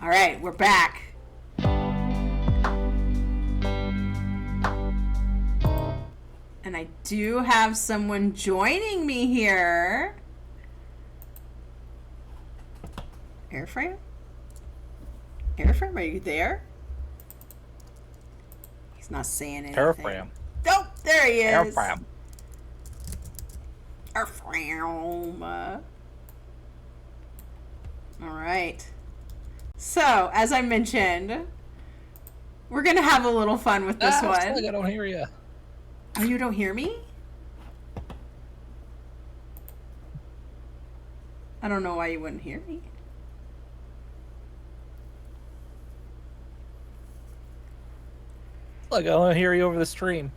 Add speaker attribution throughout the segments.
Speaker 1: All right, we're back. And I do have someone joining me here. Airframe? Airframe, are you there? He's not saying anything.
Speaker 2: Airframe.
Speaker 1: Oh, there he is.
Speaker 2: Airframe.
Speaker 1: Airframe. All right. So, as I mentioned, we're going to have a little fun with this one.
Speaker 2: I don't hear you.
Speaker 1: Oh, you don't hear me? I don't know why you wouldn't hear me.
Speaker 2: Look, I don't hear you over the stream.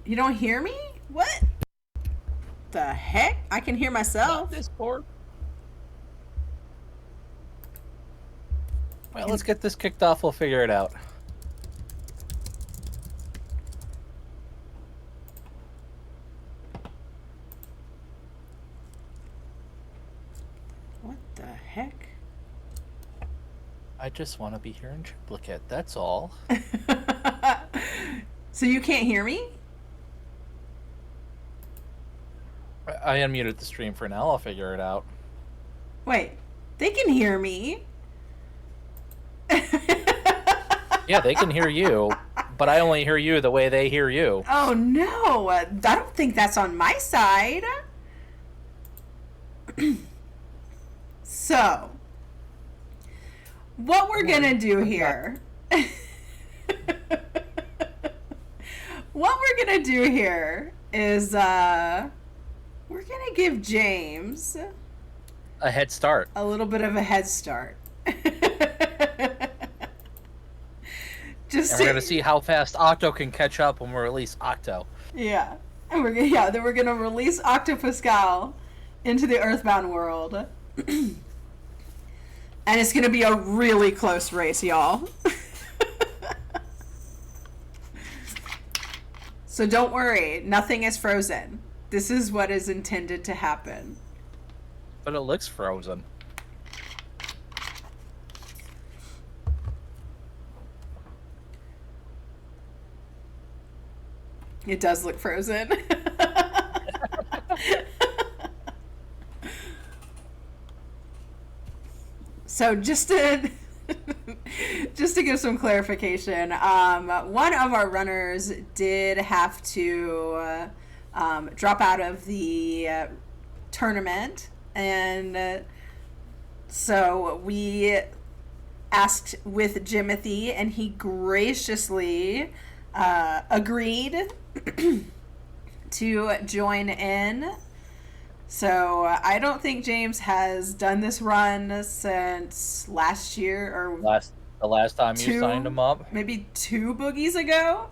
Speaker 1: You don't hear me? What? The heck? I can hear myself.
Speaker 2: Discord. Well, let's get this kicked off. We'll figure it out.
Speaker 1: What the heck?
Speaker 2: I just want to be here in triplicate. That's all.
Speaker 1: So you can't hear me?
Speaker 2: I unmuted the stream for now. I'll figure it out.
Speaker 1: Wait, they can hear me.
Speaker 2: Yeah, they can hear you, but I only hear you the way they hear you.
Speaker 1: Oh no, I don't think that's on my side. So, what we're gonna do here. What we're gonna do here is we're gonna give James
Speaker 2: A head start.
Speaker 1: a little bit of a head start.
Speaker 2: And we're gonna see how fast Octo can catch up when we release Octo.
Speaker 1: Yeah. And then we're gonna release octopuscal into the Earthbound world. And it's gonna be a really close race, y'all. So don't worry, nothing is frozen. This is what is intended to happen.
Speaker 2: But it looks frozen.
Speaker 1: It does look frozen. So just to give some clarification, one of our runners did have to drop out of the tournament, and so we asked with Jimothy, and he graciously agreed to join in. So I don't think James has done this run since last year, or
Speaker 2: The last time you signed him up.
Speaker 1: maybe 2 boogies ago.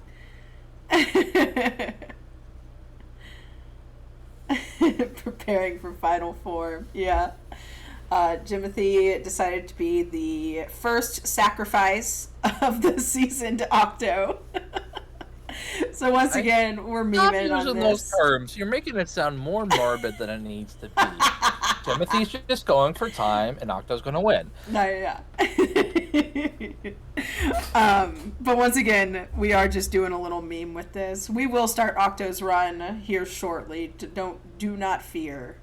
Speaker 1: Preparing for final form. Yeah. Jimothy decided to be the first sacrifice of the season to Octo. So once again, we're memeing on
Speaker 2: using
Speaker 1: this.
Speaker 2: those terms. You're making it sound more morbid than it needs to be. Timothy's just going for time, and Octo's going to win.
Speaker 1: No, yeah. But once again, we are just doing a little meme with this. We will start Octo's run here shortly. Do not fear.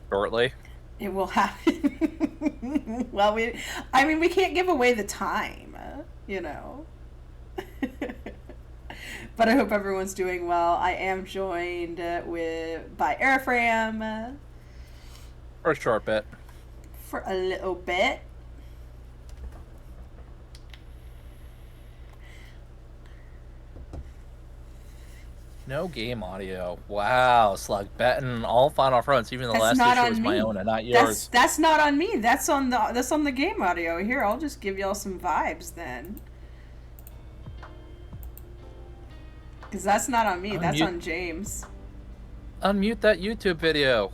Speaker 2: Shortly.
Speaker 1: It will happen. Well, we can't give away the time, you know. But I hope everyone's doing well. I am joined by Airframe.
Speaker 2: For a short bit.
Speaker 1: For a little bit.
Speaker 2: No game audio. Wow, Slug. Betting all final fronts, even the
Speaker 1: That's
Speaker 2: last
Speaker 1: not
Speaker 2: issue was
Speaker 1: on
Speaker 2: my
Speaker 1: me.
Speaker 2: own and not yours.
Speaker 1: That's not on me. That's on the game audio. Here, I'll just give y'all some vibes then. Because that's not on me. That's on James.
Speaker 2: Unmute that YouTube video.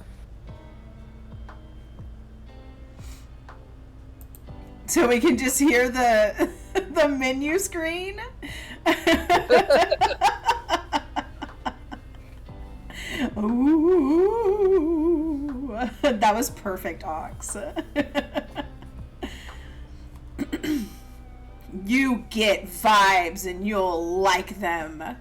Speaker 1: So we can just hear the the menu screen. Ooh, that was perfect, Ox. You get vibes and you'll like them.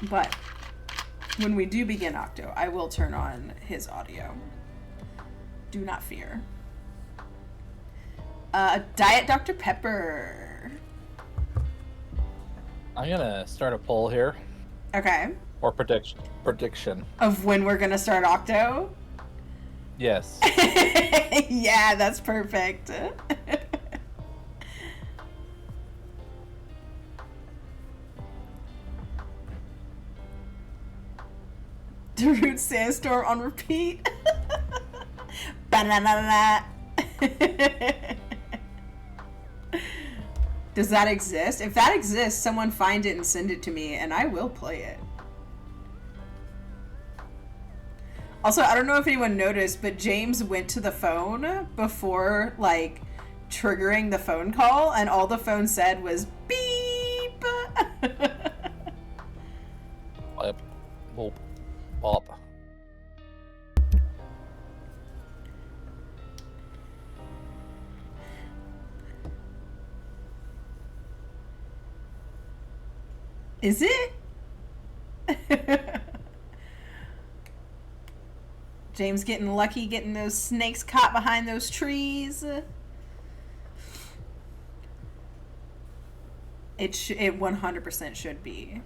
Speaker 1: But when we do begin Octo, I will turn on his audio. Do not fear. Diet Dr. Pepper.
Speaker 2: I'm gonna start a poll here.
Speaker 1: Okay.
Speaker 2: Or prediction.
Speaker 1: Of when we're gonna start Octo?
Speaker 2: Yes.
Speaker 1: Yeah, that's perfect. Darude Sandstorm on repeat. Ba-na-na-na. Does that exist? If that exists, someone find it and send it to me, and I will play it. Also, I don't know if anyone noticed, but James went to the phone before, like, triggering the phone call, and all the phone said was beep.
Speaker 2: Boop. Boop. Pop.
Speaker 1: Is it? James getting lucky, getting those snakes caught behind those trees. It 100% should be.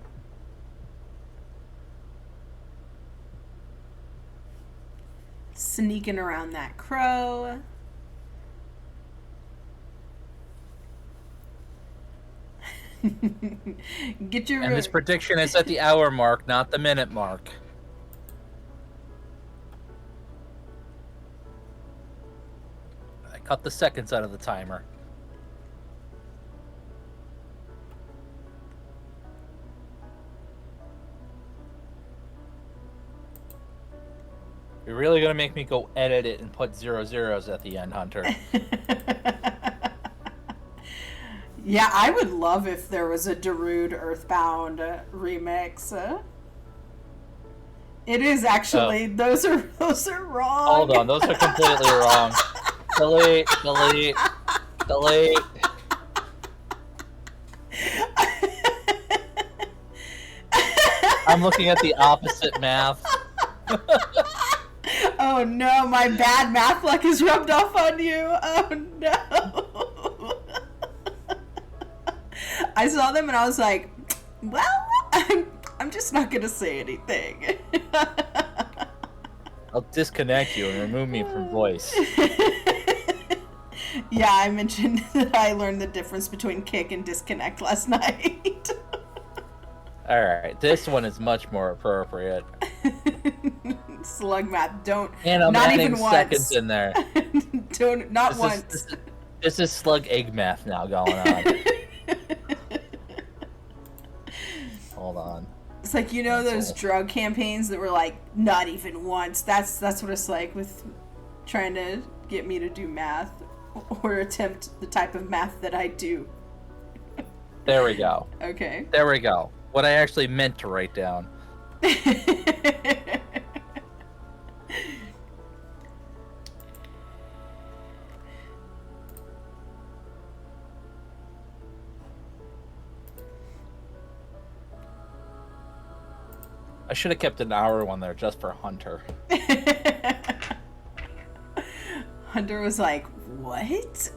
Speaker 1: Sneaking around that crow. Get your.
Speaker 2: And this prediction is at the hour mark, not the minute mark. I cut the seconds out of the timer. You're really gonna make me go edit it and put 0 zeros at the end, Hunter.
Speaker 1: Yeah, I would love if there was a Darude Earthbound remix. It is actually. Those are wrong.
Speaker 2: Hold on, those are completely wrong. Delete. I'm looking at the opposite math.
Speaker 1: Oh no, my bad math luck is rubbed off on you. Oh no. I saw them and I was like, well, I'm just not going to say anything.
Speaker 2: I'll disconnect you and remove me from voice.
Speaker 1: Yeah, I mentioned that I learned the difference between kick and disconnect last night.
Speaker 2: Alright, this one is much more appropriate.
Speaker 1: Slug math, don't.
Speaker 2: And I'm
Speaker 1: not
Speaker 2: adding
Speaker 1: even
Speaker 2: seconds
Speaker 1: once.
Speaker 2: in there.
Speaker 1: Don't, not once.
Speaker 2: This is slug egg math now going on. Hold on.
Speaker 1: It's like, you know, those drug campaigns that were like, not even once. That's what it's like with trying to get me to do math or attempt the type of math that I do.
Speaker 2: There we go.
Speaker 1: Okay.
Speaker 2: There we go. What I actually meant to write down. I should have kept an hour one there just for Hunter.
Speaker 1: Hunter was like, what?
Speaker 2: He's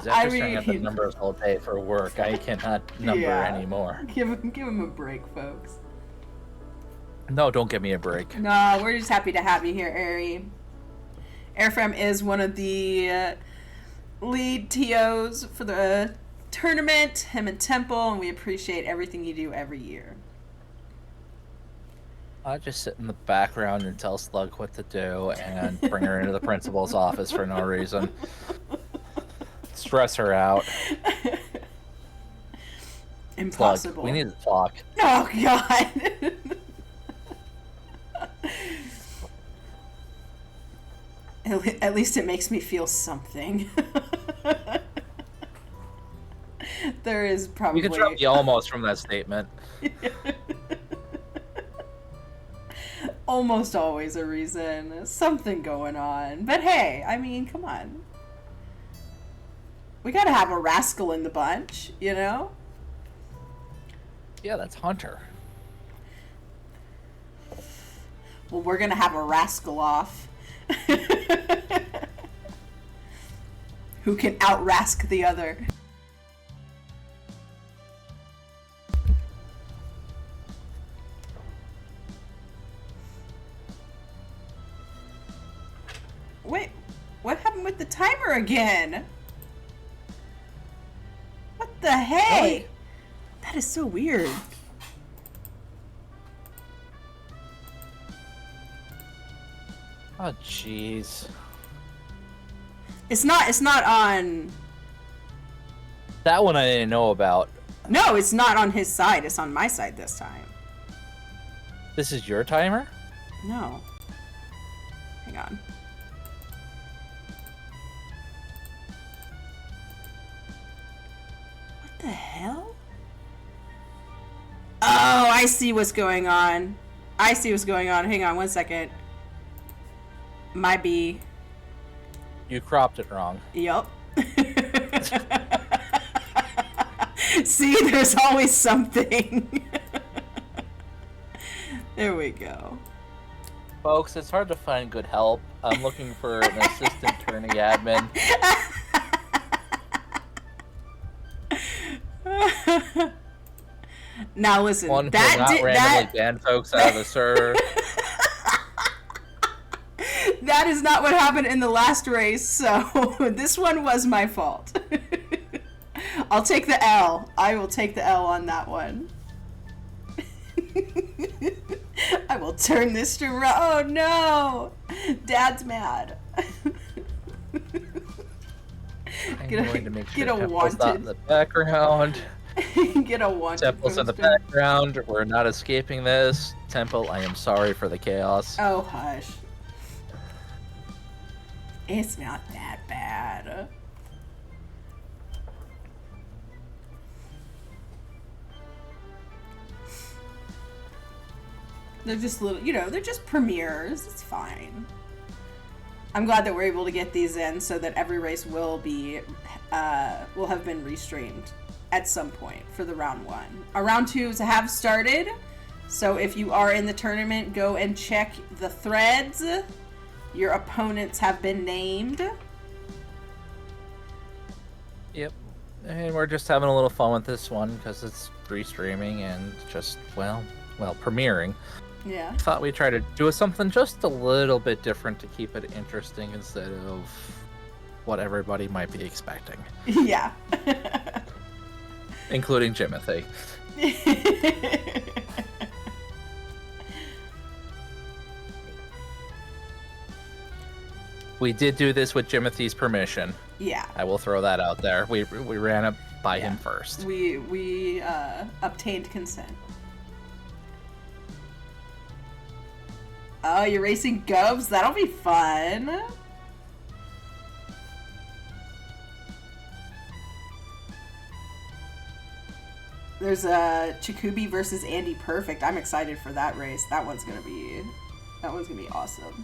Speaker 2: after staring at the numbers all day for work. I cannot number anymore.
Speaker 1: Give him a break, folks.
Speaker 2: No, don't give me a break.
Speaker 1: No, we're just happy to have you here, Ari. Airframe is one of the lead TOs for the tournament, him and Temple, and we appreciate everything you do every year.
Speaker 2: I just sit in the background and tell Slug what to do and bring her into the principal's office for no reason. Stress her out.
Speaker 1: Impossible.
Speaker 2: Slug, we need to talk.
Speaker 1: Oh, God. At least it makes me feel something. There is probably...
Speaker 2: You can drop the almost from that statement.
Speaker 1: almost always a reason. Something going on. But hey, I mean, come on. We gotta have a rascal in the bunch, you know?
Speaker 2: Yeah, that's Hunter.
Speaker 1: Well, we're gonna have a rascal off. Who can out-rask the other. Wait, what happened with the timer again? What the hey?
Speaker 2: Really?
Speaker 1: That is so weird.
Speaker 2: Oh, jeez.
Speaker 1: It's not on...
Speaker 2: That one I didn't know about.
Speaker 1: No, it's not on his side. It's on my side this time.
Speaker 2: This is your timer?
Speaker 1: No. Hang on. What the hell? Oh, I see what's going on. I see what's going on. Hang on 1 second. My B.
Speaker 2: You cropped it wrong.
Speaker 1: Yup. See, there's always something. There we go.
Speaker 2: Folks, it's hard to find good help. I'm looking for an assistant turning admin.
Speaker 1: Now listen,
Speaker 2: One who
Speaker 1: that
Speaker 2: will not
Speaker 1: did
Speaker 2: randomly
Speaker 1: that.
Speaker 2: ban folks out of the server.
Speaker 1: That is not what happened in the last race, so this one was my fault. I'll take the L. I will take the L on that one. I will turn this to oh no! Dad's mad.
Speaker 2: I'm going to make sure
Speaker 1: get a
Speaker 2: Temple's not in
Speaker 1: wanted.
Speaker 2: the background.
Speaker 1: Get a wanted
Speaker 2: Temple's in the
Speaker 1: poster.
Speaker 2: background. We're not escaping this. Temple, I am sorry for the chaos.
Speaker 1: Oh hush. It's not that bad. They're just little, you know, they're just premieres. It's fine. I'm glad that we're able to get these in so that every race will be, will have been restreamed at some point for the round one. Our round twos have started, so if you are in the tournament, go and check the threads. Your opponents have been named.
Speaker 2: Yep. And we're just having a little fun with this one because it's restreaming and just, well, premiering.
Speaker 1: Yeah.
Speaker 2: Thought we'd try to do something just a little bit different to keep it interesting instead of what everybody might be expecting.
Speaker 1: Yeah.
Speaker 2: Including Jimothy. We did do this with Jimothy's permission.
Speaker 1: Yeah.
Speaker 2: I will throw that out there. We ran it by him first.
Speaker 1: We obtained consent. Oh, you're racing Gubs? That'll be fun. There's a Chikubi versus Andy Perfect. I'm excited for that race. That one's gonna be awesome.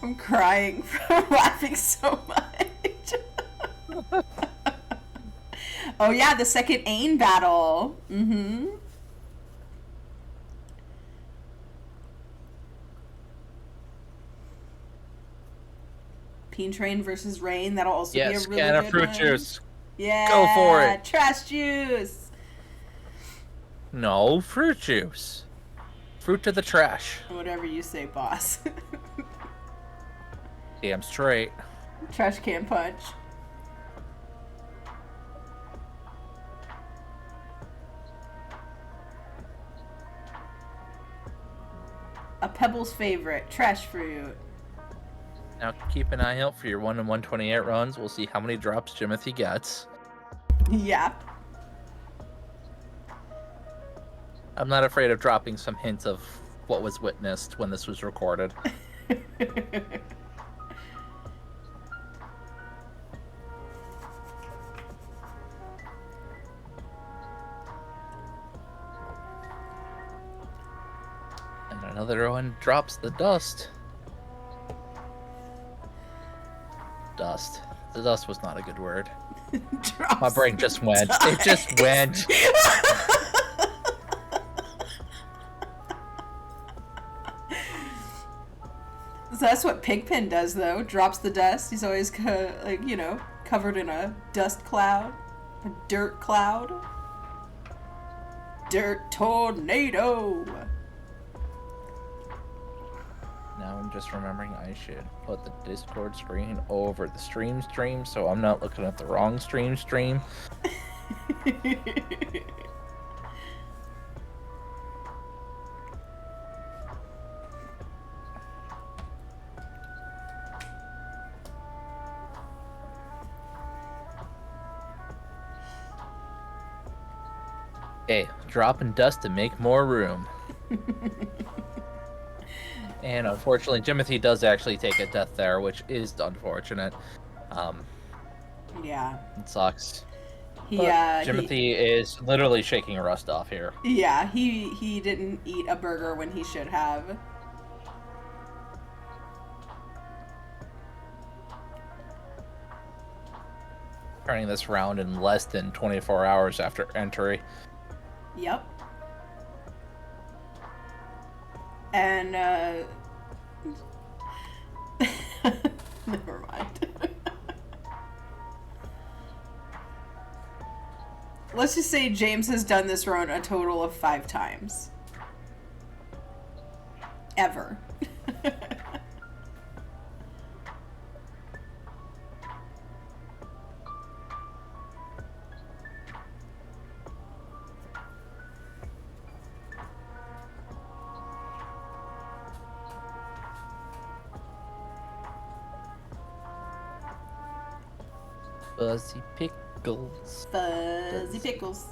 Speaker 1: I'm crying from laughing so much. Oh yeah, the second Ain battle. Mm-hmm. Peen Train versus Rain. That'll also be a really
Speaker 2: can of
Speaker 1: good
Speaker 2: fruit
Speaker 1: one.
Speaker 2: juice.
Speaker 1: Yeah.
Speaker 2: Go for it.
Speaker 1: Trash juice.
Speaker 2: No, fruit juice. Fruit to the trash.
Speaker 1: Whatever you say, boss.
Speaker 2: Damn straight.
Speaker 1: Trash can punch. A Pebble's favorite, trash fruit.
Speaker 2: Now keep an eye out for your 1 in 128 runs. We'll see how many drops Jimothy gets.
Speaker 1: Yeah.
Speaker 2: I'm not afraid of dropping some hints of what was witnessed when this was recorded. And another one drops the dust. Dust. The dust was not a good word. My brain just went.
Speaker 1: Dust.
Speaker 2: It just went.
Speaker 1: So that's what Pigpen does, though. Drops the dust. He's always, covered in a dust cloud. A dirt cloud. Dirt tornado.
Speaker 2: Now I'm just remembering I should put the Discord screen over the stream so I'm not looking at the wrong stream. Hey, dropping dust to make more room. And unfortunately, Jimothy does actually take a death there, which is unfortunate.
Speaker 1: Yeah.
Speaker 2: It sucks.
Speaker 1: Yeah.
Speaker 2: Jimothy is literally shaking rust off here.
Speaker 1: Yeah, he didn't eat a burger when he should have.
Speaker 2: Turning this round in less than 24 hours after entry.
Speaker 1: Yep. And, never mind. Let's just say James has done this run a total of 5 times. Ever.
Speaker 2: Fuzzy pickles.
Speaker 1: Fuzzy pickles.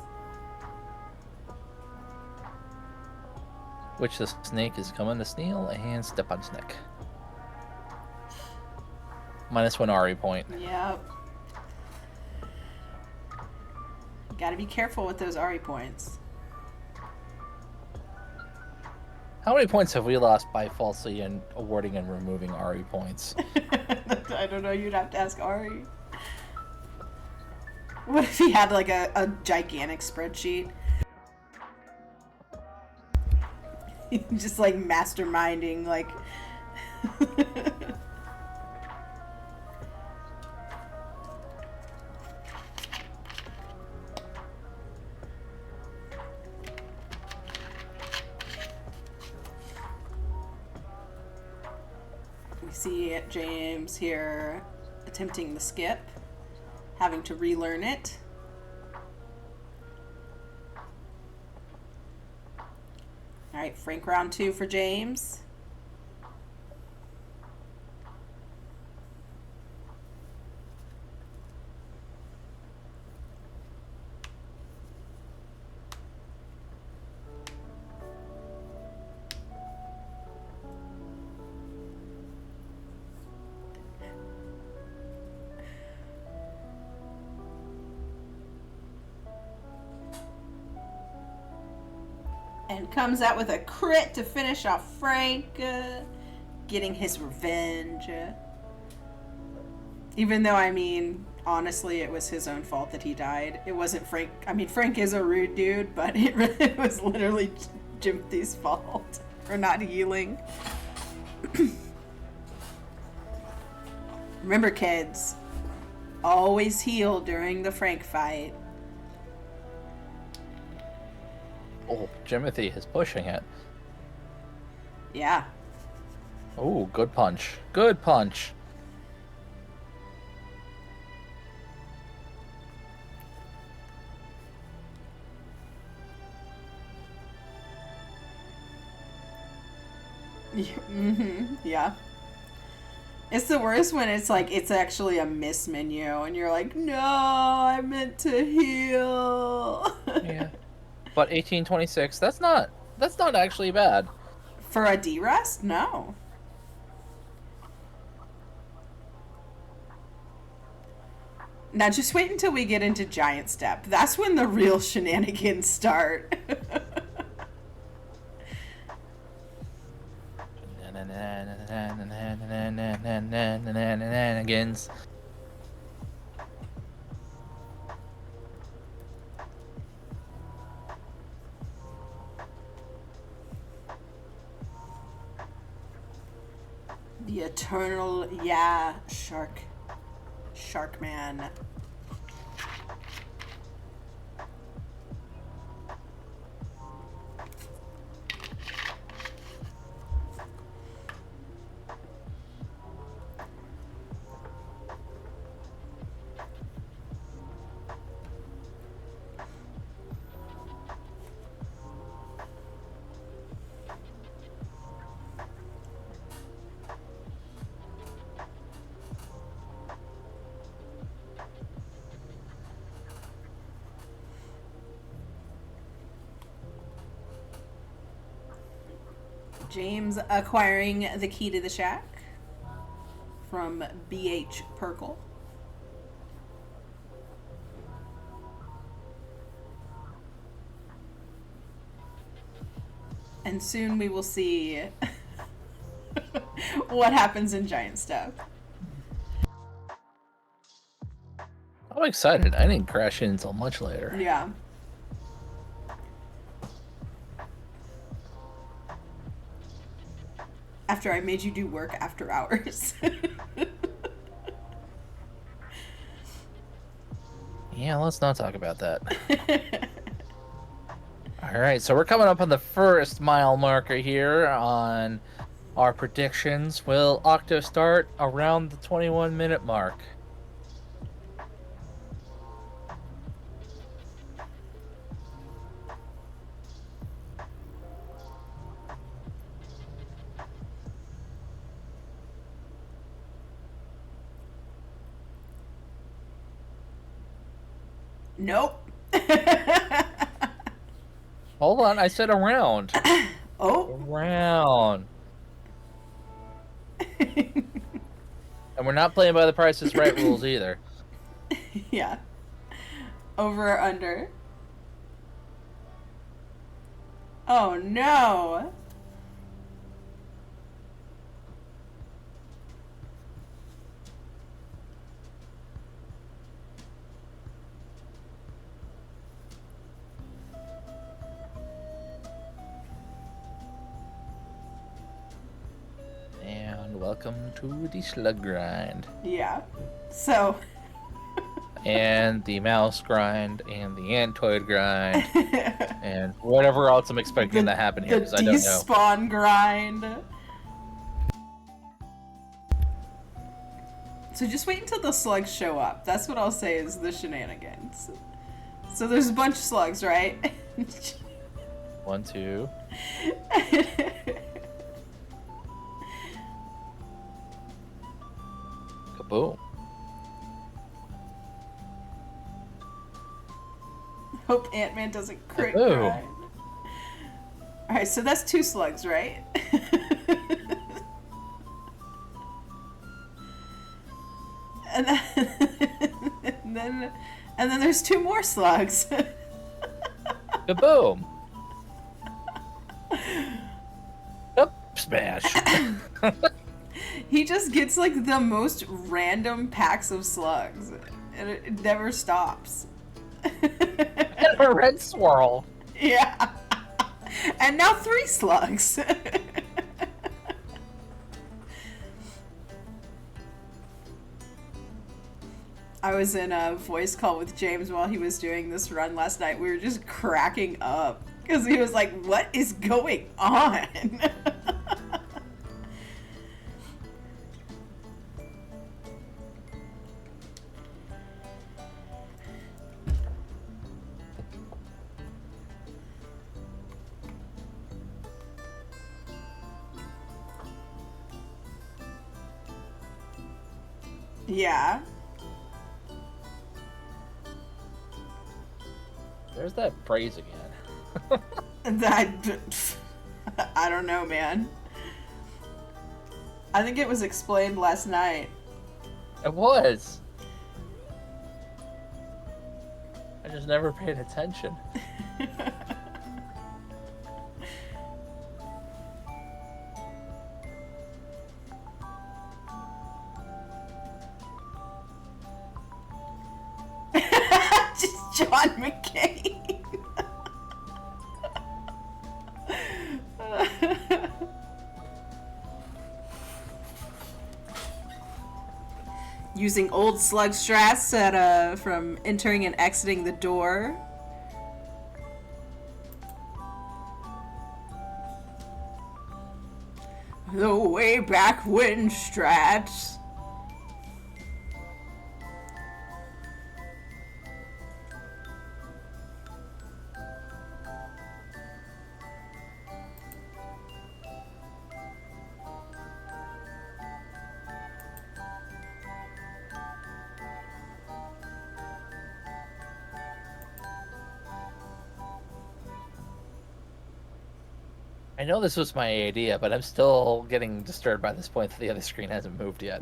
Speaker 2: Which the snake is coming to steal and step on his neck. -1 RE point.
Speaker 1: Yep. Gotta be careful with those RE points.
Speaker 2: How many points have we lost by falsely and awarding and removing RE points?
Speaker 1: I don't know, you'd have to ask Ari. What if he had like a gigantic spreadsheet? Just like masterminding, like. We see James here attempting the skip, having to relearn it. All right, Frank round 2 for James. And comes out with a crit to finish off Frank, getting his revenge. Even though, I mean, honestly, it was his own fault that he died. It wasn't Frank. I mean, Frank is a rude dude, but it was literally Jimothy's fault for not healing. Remember, kids, always heal during the Frank fight.
Speaker 2: Oh, Jimothy is pushing it.
Speaker 1: Yeah.
Speaker 2: Oh, good punch. Good punch.
Speaker 1: Mm-hmm. Yeah. It's the worst when it's like, it's actually a miss menu, and you're like, no, I meant to heal.
Speaker 2: Yeah. But 1826, that's not actually bad.
Speaker 1: For a D rest? No. Now just wait until we get into Giant Step. That's when the real shenanigans start.
Speaker 2: Shenanigans.
Speaker 1: The eternal, Shark Man. James acquiring the key to the shack from B.H. Perkle. And soon we will see what happens in Giant Step.
Speaker 2: I'm excited. I didn't crash in until much later.
Speaker 1: Yeah. After I made you do work after hours.
Speaker 2: Yeah, let's not talk about that. All right, so we're coming up on the first mile marker here on our predictions. Will Octo start around the 21-minute mark?
Speaker 1: Nope.
Speaker 2: Hold on, I said around.
Speaker 1: Oh.
Speaker 2: Around. And we're not playing by the Price is Right rules either.
Speaker 1: Yeah. Over or under? Oh no.
Speaker 2: And welcome to the slug grind.
Speaker 1: Yeah. So.
Speaker 2: And the mouse grind, and the Antoid grind, and whatever else I'm expecting to happen here, because I don't know.
Speaker 1: The despawn grind. So just wait until the slugs show up. That's what I'll say is the shenanigans. So there's a bunch of slugs, right?
Speaker 2: 1, 2. Kaboom.
Speaker 1: Hope Ant-Man doesn't crit
Speaker 2: Kaboom.
Speaker 1: grind. Alright, so that's 2 slugs, right? and then there's 2 more slugs.
Speaker 2: Kaboom. Up smash.
Speaker 1: He just gets like the most random packs of slugs, and it never stops.
Speaker 2: And a red swirl.
Speaker 1: Yeah. And now 3 slugs. I was in a voice call with James while he was doing this run last night. We were just cracking up because he was like, "What is going on?" Yeah.
Speaker 2: There's that phrase again.
Speaker 1: I don't know, man. I think it was explained last night.
Speaker 2: It was. I just never paid attention.
Speaker 1: Just John McCain. Using old slug strats from entering and exiting the door. The way back when strats.
Speaker 2: I know this was my idea, but I'm still getting disturbed by this point that the other screen hasn't moved yet.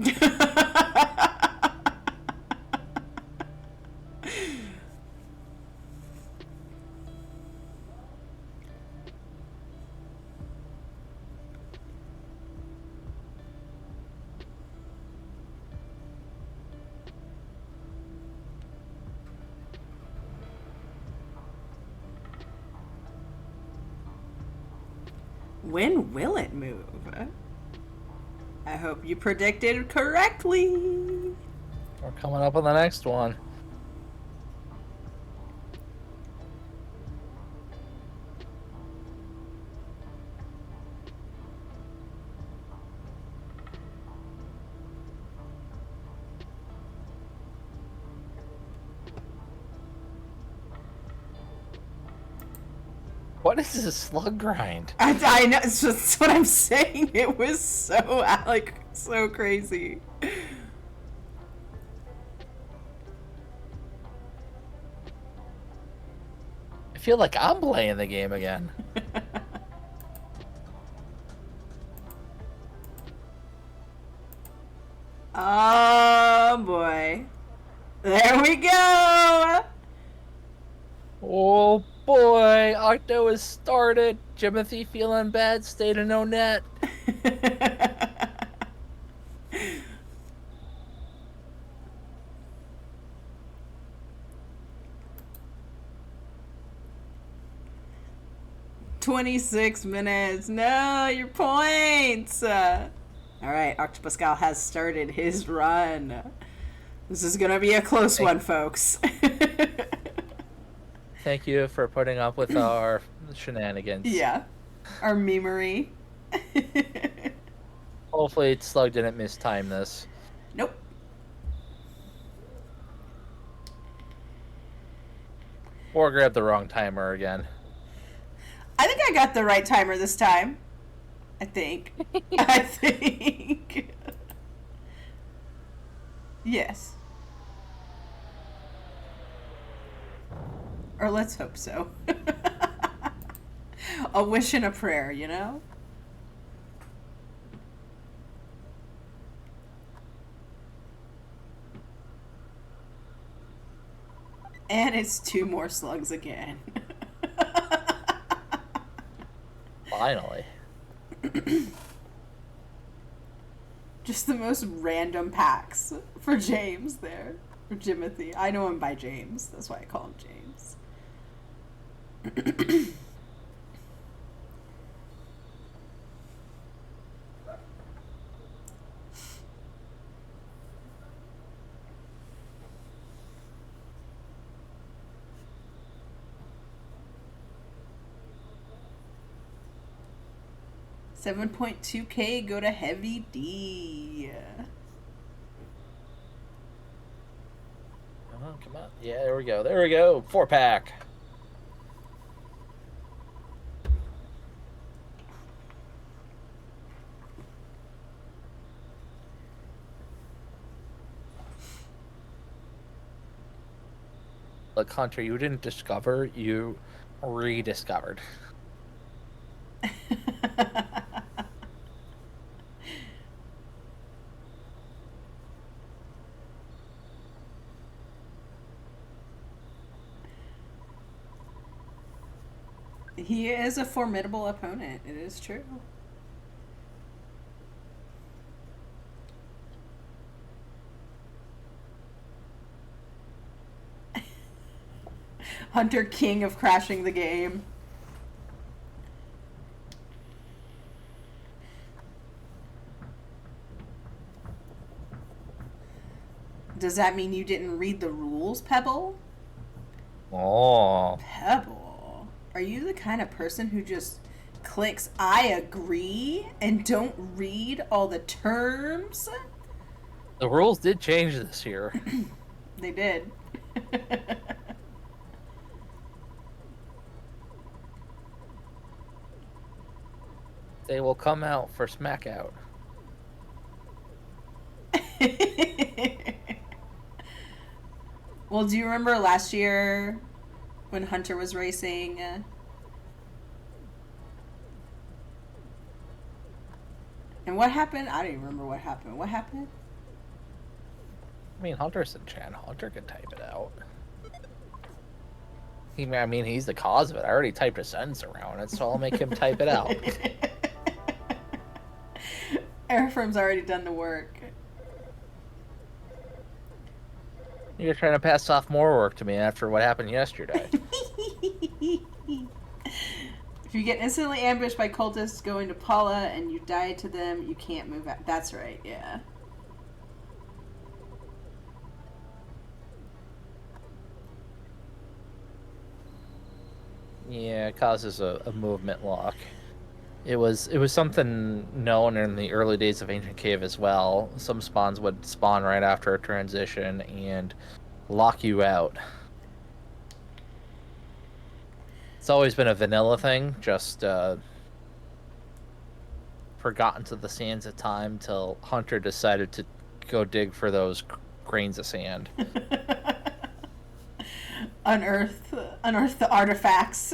Speaker 1: When will it move? I hope you predicted correctly.
Speaker 2: We're coming up on the next one. What is this slug grind?
Speaker 1: I know, it's just what I'm saying. It was so crazy.
Speaker 2: I feel like I'm playing the game again.
Speaker 1: Oh boy. There we go!
Speaker 2: Oh boy, Octo has started. Jimothy feeling bad, stayed in no net.
Speaker 1: $26. No, your points! Alright, octopuscal has started his run. This is gonna be a close one, folks.
Speaker 2: Thank you for putting up with our shenanigans.
Speaker 1: Yeah. Our memery.
Speaker 2: Hopefully Slug didn't mistime this.
Speaker 1: Nope.
Speaker 2: Or grab the wrong timer again.
Speaker 1: I think I got the right timer this time. I think. I think. Yes. Or let's hope so. A wish and a prayer, you know? And it's 2 more slugs again.
Speaker 2: Finally.
Speaker 1: Just the most random packs for James there. For Jimothy. I know him by James. That's why I call him James. 7.2K go to Heavy D.
Speaker 2: Oh, come on. Yeah, there we go. There we go. 4-pack. Look, Hunter, you didn't discover. You rediscovered.
Speaker 1: He is a formidable opponent. It is true. Hunter, king of crashing the game. Does that mean you didn't read the rules, Pebble?
Speaker 2: Oh.
Speaker 1: Pebble, are you the kind of person who just clicks I agree and don't read all the terms?
Speaker 2: The rules did change this year.
Speaker 1: They did.
Speaker 2: They will come out for smack out.
Speaker 1: Well, do you remember last year when Hunter was racing? And what happened? I don't even remember what happened. What happened?
Speaker 2: I mean, Hunter's in chat. Hunter can type it out. I mean, he's the cause of it. I already typed a sentence around it, so I'll make him type it out.
Speaker 1: Airframe's already done the work.
Speaker 2: You're trying to pass off more work to me after what happened yesterday.
Speaker 1: If you get instantly ambushed by cultists going to Paula and you die to them, you can't move out. That's right, yeah.
Speaker 2: Yeah, it causes a movement lock. It was something known in the early days of Ancient Cave as well. Some spawns would spawn right after a transition and lock you out. It's always been a vanilla thing, just forgotten to the sands of time till Hunter decided to go dig for those grains of sand.
Speaker 1: Unearth the artifacts.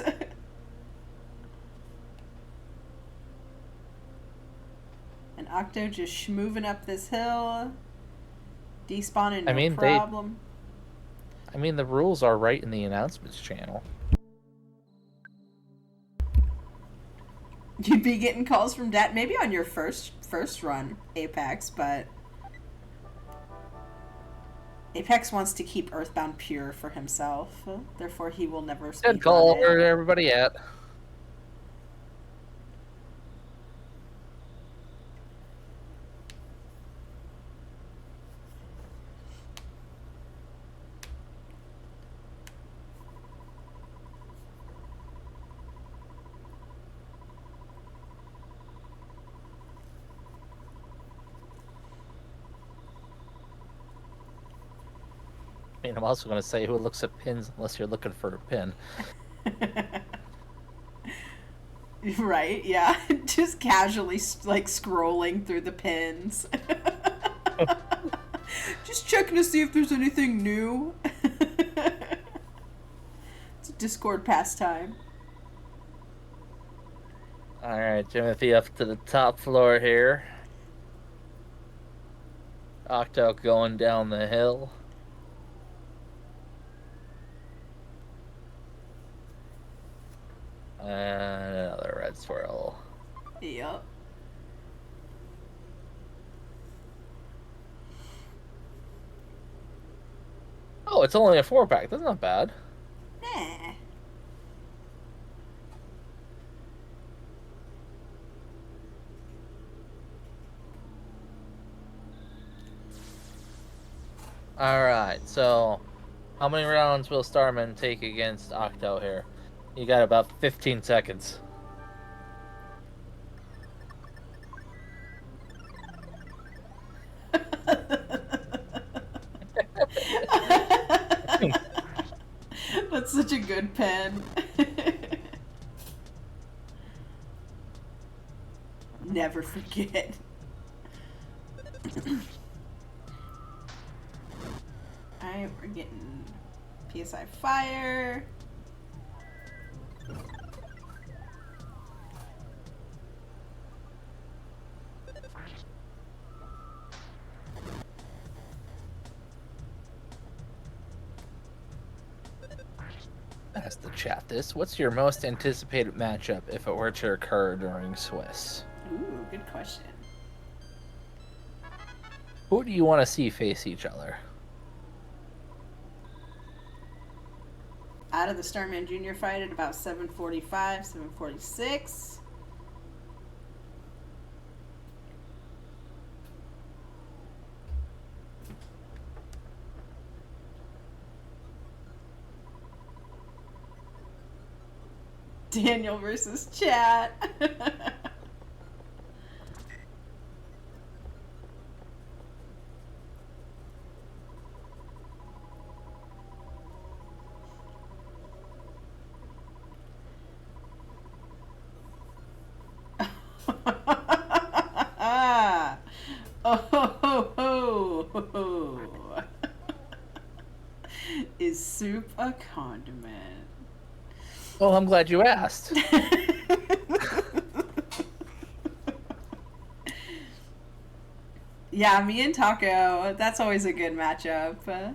Speaker 1: And Octo just schmoving up this hill. Despawning, no problem.
Speaker 2: I mean, the rules are right in the announcements channel.
Speaker 1: You'd be getting calls from Dad, maybe on your first run, Apex, but Apex wants to keep Earthbound pure for himself, therefore he will never speak.
Speaker 2: Good call. Where everybody at? I mean, I'm also going to say who looks at pins unless you're looking for a pin.
Speaker 1: Right, yeah. Just casually, like, scrolling through the pins. Just checking to see if there's anything new. It's a Discord pastime.
Speaker 2: Alright, Jimothy up to the top floor here. Octo going down the hill. And another red swirl.
Speaker 1: Yep.
Speaker 2: Oh, it's only a 4-pack. That's not bad.
Speaker 1: Nah.
Speaker 2: Alright, so how many rounds will Starman take against Octo here? You got about 15 seconds.
Speaker 1: That's such a good pen. Never forget. Alright, we're getting PSI fire.
Speaker 2: Ask the chat this. What's your most anticipated matchup if it were to occur during Swiss?
Speaker 1: Ooh, good question.
Speaker 2: Who do you want to see face each other?
Speaker 1: Out of the Starman Jr. fight at about 7:45, 7:46. Daniel versus Chat. Oh. Is soup a condiment?
Speaker 2: Well, I'm glad you asked.
Speaker 1: Yeah, me and Taco. That's always a good matchup. That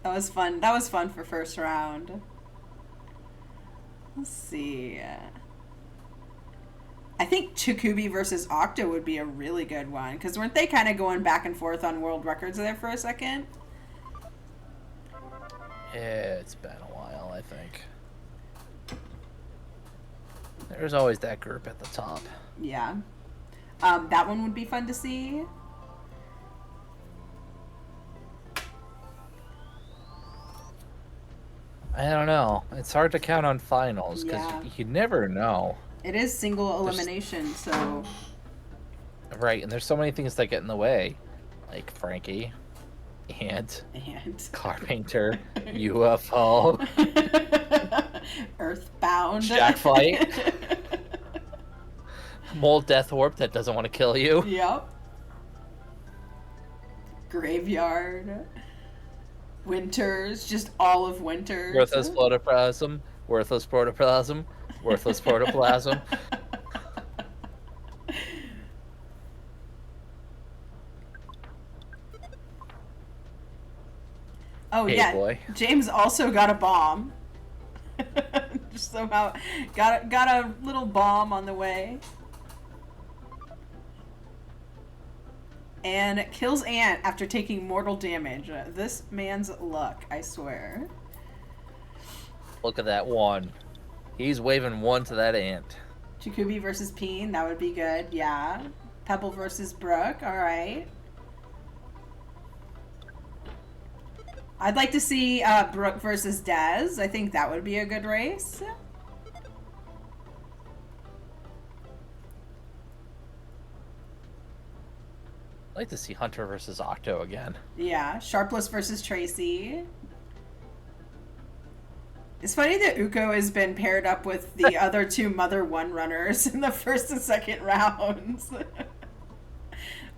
Speaker 1: was fun. That was fun for first round. Let's see. I think Chikubi versus Octo would be a really good one. Because weren't they kind of going back and forth on world records there for a second?
Speaker 2: Yeah, it's been a while, I think. There's always that group at the top.
Speaker 1: Yeah. That one would be fun to see.
Speaker 2: I don't know. It's hard to count on finals because
Speaker 1: Yeah.
Speaker 2: you never know.
Speaker 1: It is single elimination, so...
Speaker 2: Right, and there's so many things that get in the way. Like Frankie, Ant,
Speaker 1: And...
Speaker 2: Car Painter, UFO,
Speaker 1: Earthbound.
Speaker 2: Jack Fight, Mole Death Warp that doesn't want to kill you.
Speaker 1: Yep. Graveyard. Winters, just all of Winters.
Speaker 2: Worthless protoplasm, worthless protoplasm, worthless protoplasm.
Speaker 1: Oh
Speaker 2: Hey,
Speaker 1: yeah,
Speaker 2: boy.
Speaker 1: James also got a bomb. Just somehow got a little bomb on the way. And kills Ant after taking mortal damage. This man's luck, I swear.
Speaker 2: Look at that one. He's waving one to that ant.
Speaker 1: Jacoby versus Peen, that would be good, yeah. Pebble versus Brooke, alright. I'd like to see Brooke versus Dez. I think that would be a good race.
Speaker 2: I'd like to see Hunter versus Octo again.
Speaker 1: Yeah, Sharpless versus Tracy. It's funny that Uko has been paired up with the other two Mother 1 runners in the first and second rounds.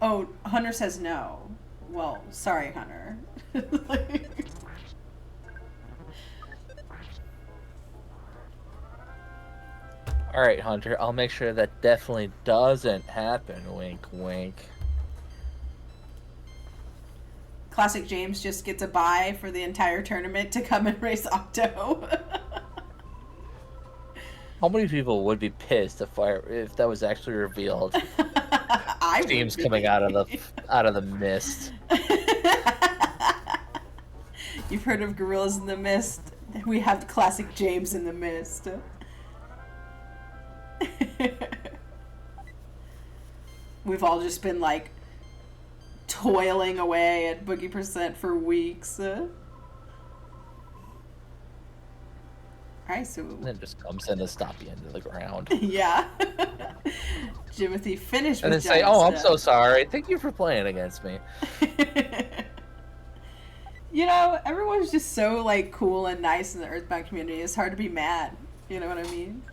Speaker 1: Oh, Hunter says no. Well, sorry, Hunter.
Speaker 2: Alright, Hunter, I'll make sure that definitely doesn't happen. Wink, wink.
Speaker 1: Classic James just gets a bye for the entire tournament to come and race Octo.
Speaker 2: How many people would be pissed if that was actually revealed? James coming out of the mist.
Speaker 1: You've heard of Gorillas in the Mist? We have classic James in the Mist. We've all just been like toiling away at Boogie Percent for weeks. Alright, so...
Speaker 2: And then just comes in to stop you into the ground.
Speaker 1: Yeah. Jimothy finished
Speaker 2: And
Speaker 1: with
Speaker 2: then say, oh, I'm so sorry. Thank you for playing against me.
Speaker 1: You know, everyone's just so, like, cool and nice in the Earthbound community. It's hard to be mad. You know what I mean?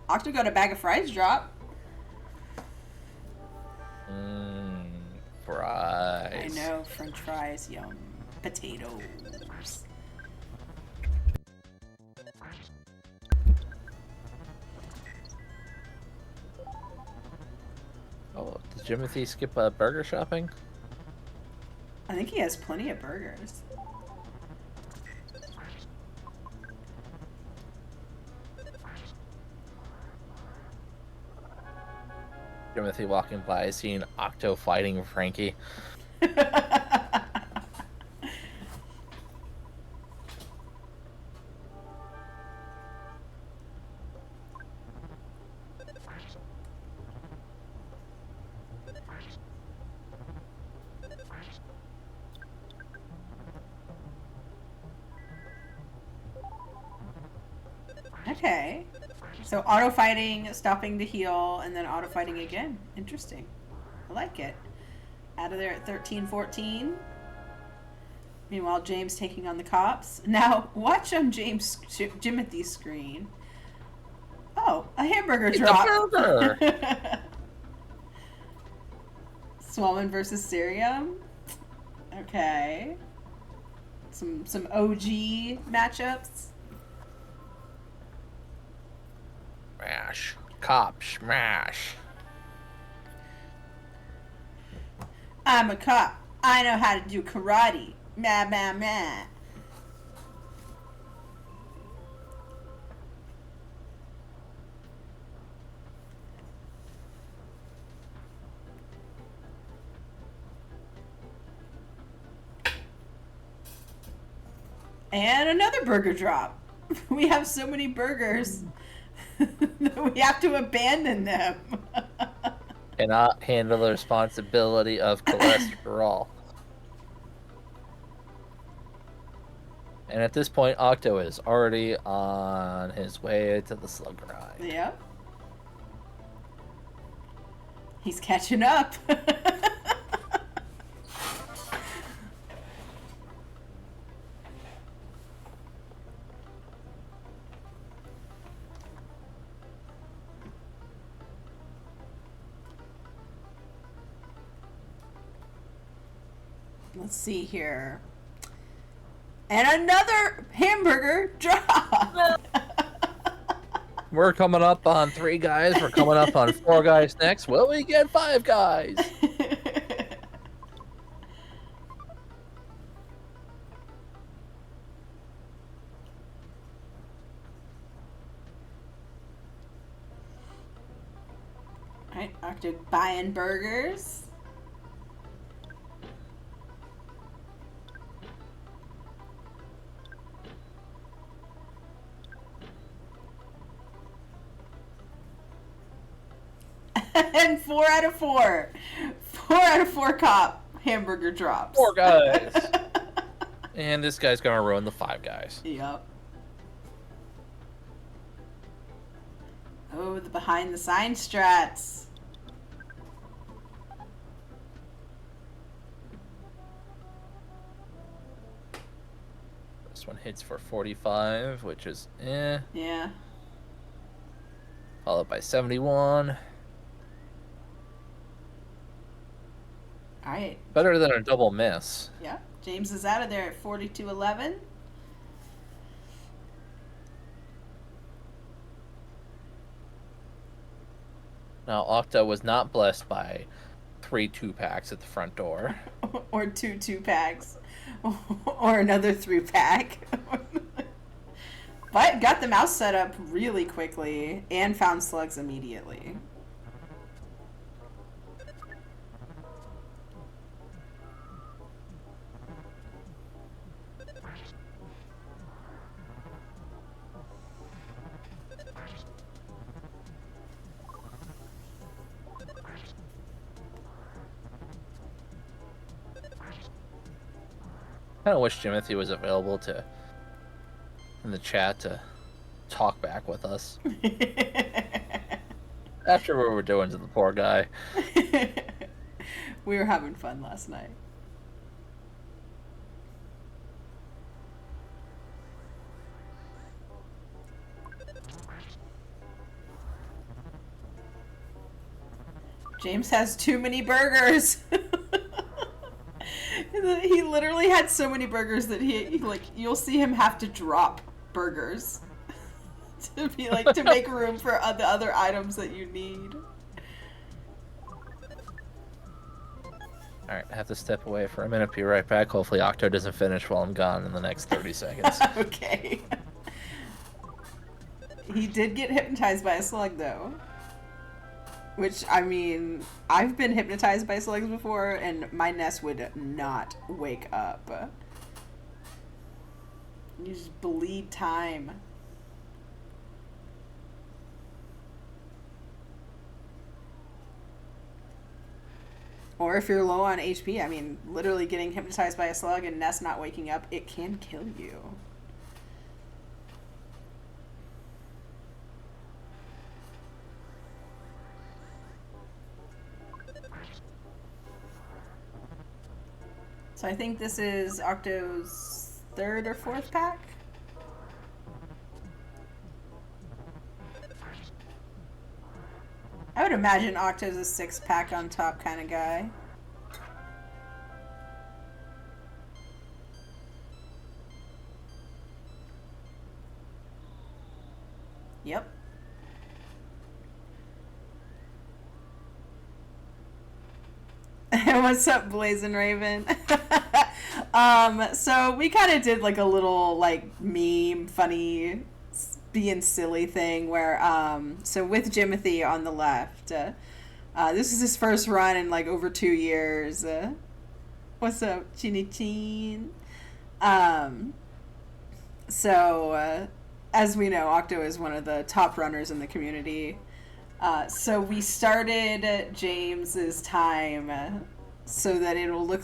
Speaker 1: Octo got a bag of fries drop.
Speaker 2: Fries.
Speaker 1: I know, French fries, yum. Potatoes.
Speaker 2: Jimothy skip burger shopping?
Speaker 1: I think he has plenty of burgers.
Speaker 2: Jimothy walking by, seeing Octo fighting Frankie.
Speaker 1: Okay. So auto fighting, stopping to heal, and then auto fighting again. Interesting. I like it. Out of there at 13-14. Meanwhile, James taking on the cops. Now, watch on Jimothy's screen. Oh, a hamburger drop.
Speaker 2: Burger!
Speaker 1: Swollen versus Cerium. Okay. Some OG matchups.
Speaker 2: Smash. Cop smash.
Speaker 1: I'm a cop. I know how to do karate. Meh, meh, meh. And another burger drop. We have so many burgers that we have to abandon them.
Speaker 2: Cannot handle the responsibility of cholesterol. And at this point, Octo is already on his way to the slug ride.
Speaker 1: Yep. He's catching up. Let's see here. And another hamburger drop.
Speaker 2: We're coming up on 3 guys. We're coming up on 4 guys next. Will we get 5 guys?
Speaker 1: Alright, Octo buying burgers. And 4 out of 4. 4 out of 4 cop hamburger drops.
Speaker 2: 4 guys. And this guy's gonna ruin the 5 guys.
Speaker 1: Yep. Oh, the behind the sign strats.
Speaker 2: This one hits for 45, which is eh.
Speaker 1: Yeah.
Speaker 2: Followed by 71.
Speaker 1: Alright.
Speaker 2: Better than a double miss.
Speaker 1: Yeah. James is out of there at 42-11.
Speaker 2: Now, Octa was not blessed by 3 2-packs at the front door.
Speaker 1: Or 2 2-packs. Or another 3-pack. But got the mouse set up really quickly and found slugs immediately.
Speaker 2: I kind of wish Jimothy was available to in the chat to talk back with us after what we were doing to the poor guy.
Speaker 1: We were having fun last night. James has too many burgers. He literally had so many burgers that he like you'll see him have to drop burgers to be like to make room for the other items that you need.
Speaker 2: Alright, I have to step away for a minute, be right back. Hopefully Octo doesn't finish while I'm gone in the next 30 seconds.
Speaker 1: Okay. He did get hypnotized by a slug, though. Which, I mean, I've been hypnotized by slugs before, and my nest would not wake up. You just bleed time. Or if you're low on HP, I mean, literally getting hypnotized by a slug and nest not waking up, it can kill you. So I think this is Octo's 3rd or 4th pack? I would imagine Octo's a 6-pack on top kind of guy. Yep. What's up, Blazing Raven? So we kind of did like a little like meme, funny, being silly thing where so with Jimothy on the left, this is his first run in like over 2 years. What's up, Chini Chin? So as we know, Octo is one of the top runners in the community. So we started James's time so that it'll look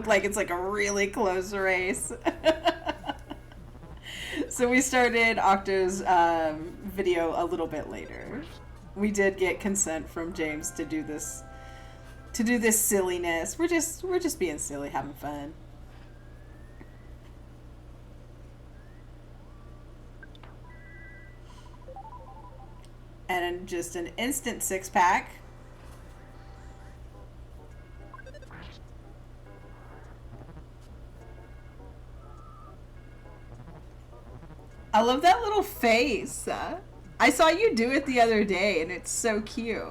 Speaker 1: like it's like a really close race. So we started Octo's video a little bit later. We did get consent from James to do this silliness. We're just being silly, having fun. And just an instant 6-pack. I love that little face. I saw you do it the other day, and it's so cute.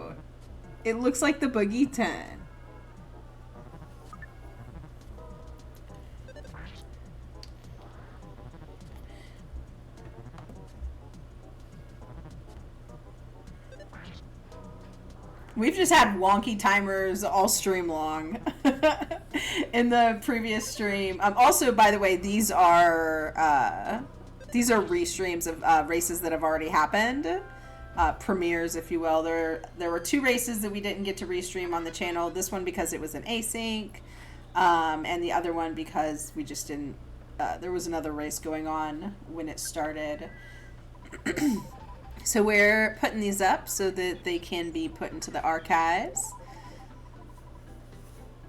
Speaker 1: It looks like the Boogey 10. We've just had wonky timers all stream long in the previous stream. Also, by the way, these are restreams of races that have already happened, premieres, if you will. There were 2 races that we didn't get to restream on the channel. This one because it was an async, and the other one because we just didn't. There was another race going on when it started. So we're putting these up so that they can be put into the archives.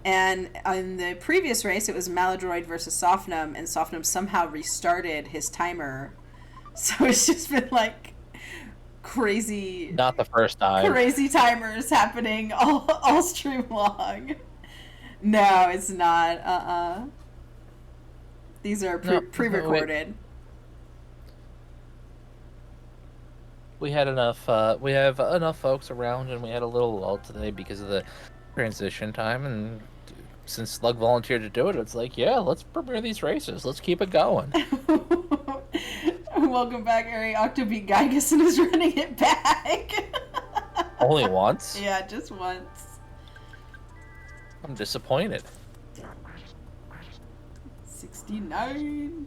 Speaker 1: And in the previous race, it was Maladroid versus Sofnum, and Sofnum somehow restarted his timer. So it's just been like crazy.
Speaker 2: Not the first time.
Speaker 1: Crazy timers happening all stream long. No, it's not. These are pre-recorded.
Speaker 2: We had enough. We have enough folks around, and we had a little lull today because of the transition time. And since Slug volunteered to do it, it's like, yeah, let's premiere these races. Let's keep it going.
Speaker 1: Welcome back, Ari. Octo beat Gygus and is running it back.
Speaker 2: Only once?
Speaker 1: Yeah, just once.
Speaker 2: I'm disappointed.
Speaker 1: 69.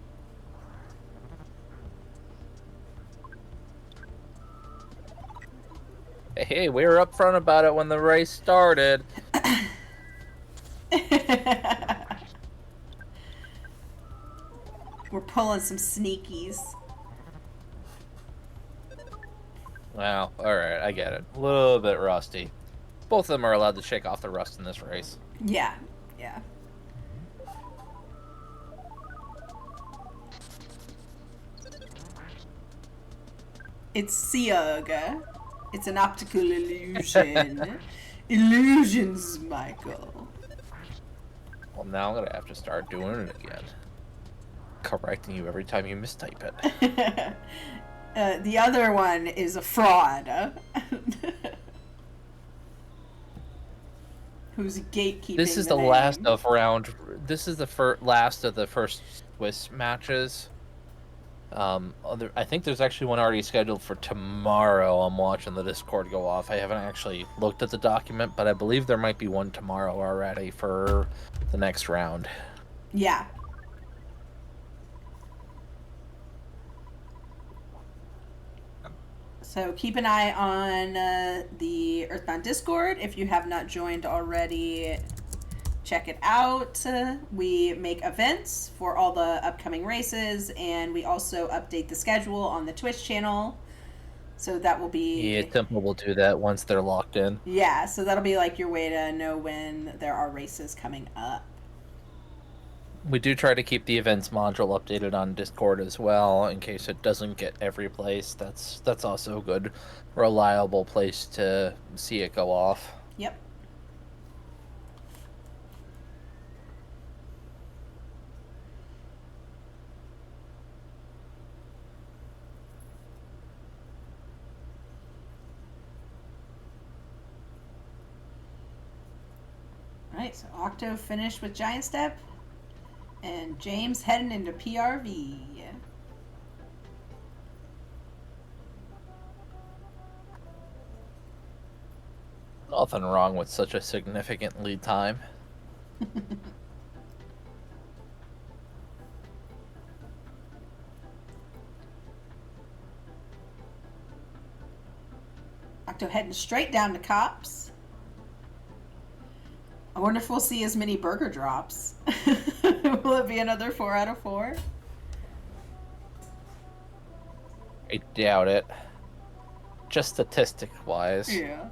Speaker 2: Hey, we were upfront about it when the race started.
Speaker 1: We're pulling some sneakies.
Speaker 2: Wow, alright, I get it. A little bit rusty. Both of them are allowed to shake off the rust in this race.
Speaker 1: Yeah, yeah. It's Siog. It's an optical illusion. Illusions, Michael.
Speaker 2: Well, now I'm gonna have to start doing it again. Correcting you every time you mistype
Speaker 1: it. The other one is a fraud. Who's gatekeeping
Speaker 2: This is
Speaker 1: the
Speaker 2: the last
Speaker 1: name.
Speaker 2: of round. This is the last of the first Swiss matches. I think there's actually one already scheduled for tomorrow. I'm watching the Discord go off. I haven't actually looked at the document, but I believe there might be one tomorrow already for the next round.
Speaker 1: Yeah. So keep an eye on the Earthbound Discord. If you have not joined already, check it out. We make events for all the upcoming races, and we also update the schedule on the Twitch channel. So that will be...
Speaker 2: Yeah, Temple will do that once they're locked in.
Speaker 1: Yeah, so that'll be like your way to know when there are races coming up.
Speaker 2: We do try to keep the events module updated on Discord as well, in case it doesn't get every place. That's also a good, reliable place to see it go off.
Speaker 1: Yep. Alright, so Octo finished with Giant Step, and James heading into PRV.
Speaker 2: Nothing wrong with such a significant lead time.
Speaker 1: Octo heading straight down to Cops. I wonder if we'll see as many burger drops. Will it be another 4 out of 4?
Speaker 2: I doubt it. Just statistic-wise.
Speaker 1: Yeah.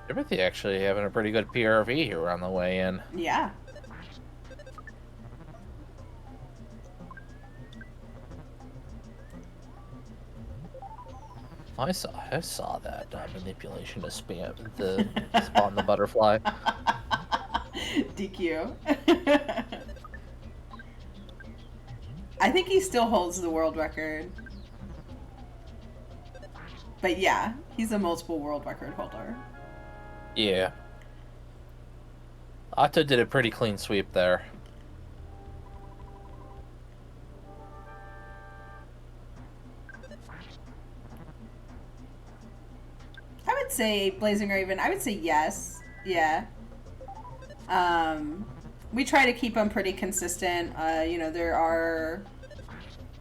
Speaker 2: Jimothy actually having a pretty good PRV here on the way in.
Speaker 1: Yeah.
Speaker 2: I saw that manipulation to spawn the butterfly.
Speaker 1: DQ. I think he still holds the world record. But yeah, he's a multiple world record holder.
Speaker 2: Yeah. Otto did a pretty clean sweep there.
Speaker 1: I would say Blazing Raven. I would say yes. Yeah. We try to keep them pretty consistent.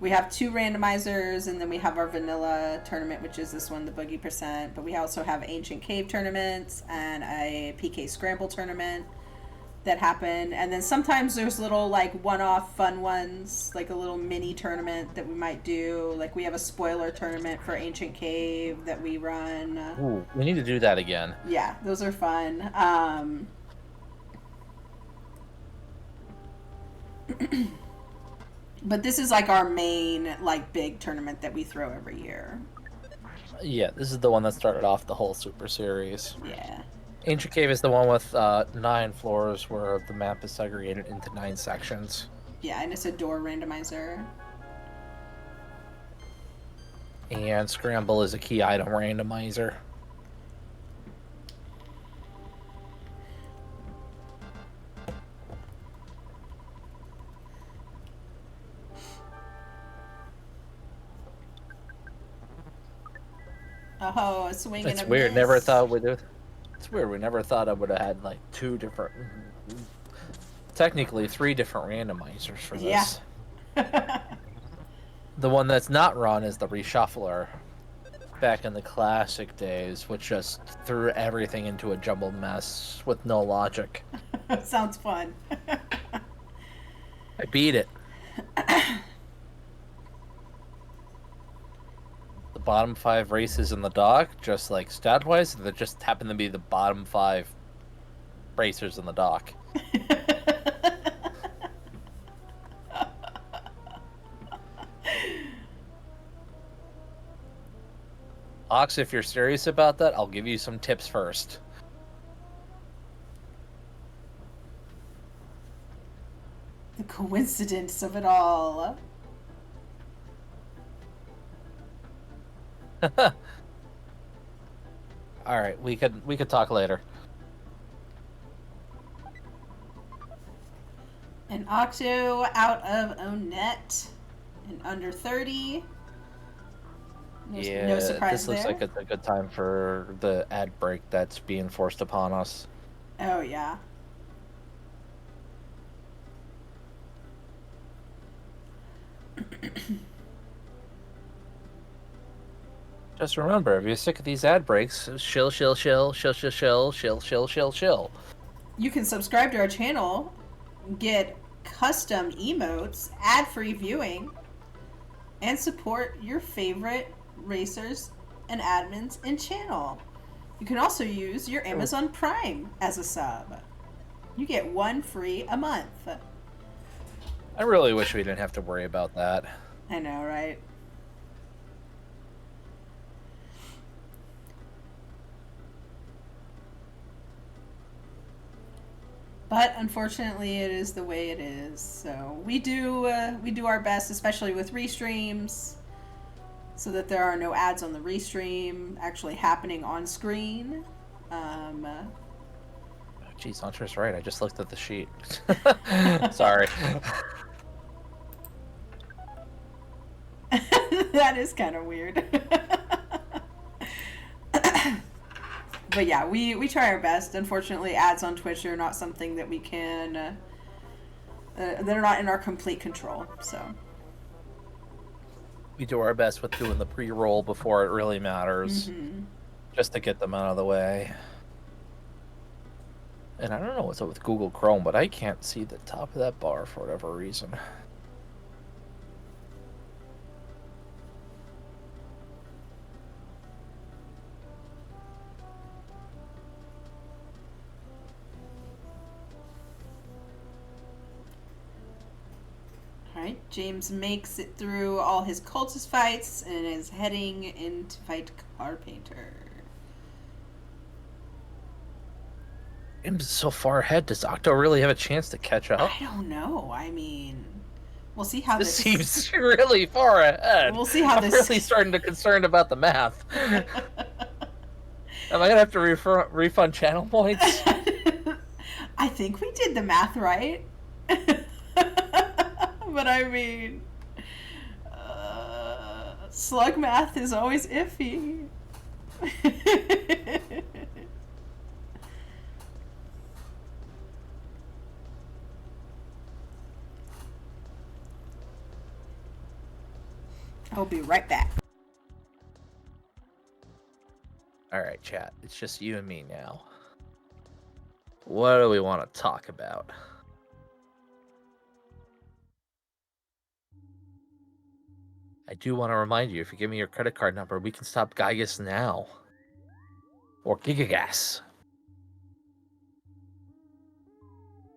Speaker 1: We have 2 randomizers, and then we have our vanilla tournament, which is this one, the Boogey %. But we also have Ancient Cave tournaments and a PK Scramble tournament that happen. And then sometimes there's little, like, one-off fun ones, like a little mini tournament that we might do. Like, we have a spoiler tournament for Ancient Cave that we run.
Speaker 2: Ooh, we need to do that again.
Speaker 1: Yeah, those are fun. But this is like our main, like, big tournament that we throw every year.
Speaker 2: Yeah, this is the one that started off the whole Super Series.
Speaker 1: Yeah.
Speaker 2: Ancient Cave is the one with 9 floors where the map is segregated into 9 sections.
Speaker 1: Yeah, and it's a door randomizer.
Speaker 2: And Scramble is a key item randomizer.
Speaker 1: Oh, swinging
Speaker 2: It's
Speaker 1: a
Speaker 2: weird.
Speaker 1: miss.
Speaker 2: Never thought we'd do. It's weird. We never thought I would have had like 2 different, technically 3 different randomizers for this.
Speaker 1: Yeah.
Speaker 2: The one that's not run is the reshuffler. Back in the classic days, which just threw everything into a jumbled mess with no logic.
Speaker 1: Sounds fun.
Speaker 2: I beat it. The bottom 5 races in the dock, just like stat-wise, they just happen to be the bottom 5 racers in the dock. Ox, if you're serious about that, I'll give you some tips first.
Speaker 1: The coincidence of it all.
Speaker 2: All right, we could talk later.
Speaker 1: An Octo out of Onet in under 30. No surprise
Speaker 2: this looks
Speaker 1: there.
Speaker 2: like it's a good time for the ad break that's being forced upon us.
Speaker 1: Oh, yeah.
Speaker 2: Just remember, if you're sick of these ad breaks, shill.
Speaker 1: You can subscribe to our channel, get custom emotes, ad-free viewing, and support your favorite racers and admins and channel. You can also use your Amazon Prime as a sub. You get 1 free a month.
Speaker 2: I really wish we didn't have to worry about that.
Speaker 1: I know, right? But unfortunately, it is the way it is. So we do our best, especially with restreams, so that there are no ads on the restream actually happening on screen.
Speaker 2: Geez, Hunter's right. I just looked at the sheet. Sorry.
Speaker 1: That is kind of weird. But yeah, we try our best. Unfortunately, ads on Twitch are not something that we can. They're not in our complete control. So
Speaker 2: We do our best with doing the pre-roll before it really matters, just to get them out of the way. And I don't know what's up with Google Chrome, but I can't see the top of that bar for whatever reason.
Speaker 1: Alright, James makes it through all his cultist fights and is heading in to fight Carpainter.
Speaker 2: I'm so far ahead. Does Octo really have a chance to catch up?
Speaker 1: I don't know. I mean, we'll see how
Speaker 2: This seems really far ahead.
Speaker 1: We'll see how
Speaker 2: I'm
Speaker 1: this.
Speaker 2: really starting to concerned about the math. Am I gonna have to refund channel points?
Speaker 1: I think we did the math right. But I mean, slug math is always iffy. I'll be right back.
Speaker 2: Alright, chat. It's just you and me now. What do we want to talk about? I do want to remind you, if you give me your credit card number, we can stop Gygas now. Or Gigagas.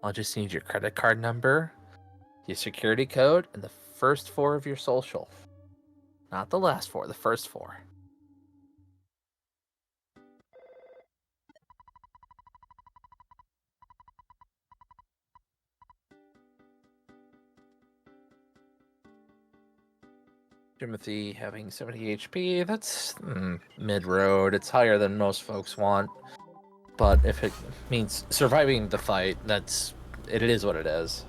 Speaker 2: I'll just need your credit card number, your security code, and the first 4 of your social. Not the last 4, the first 4. Jimothy having 70 HP, that's mid-road. It's higher than most folks want. But if it means surviving the fight, it is what it is.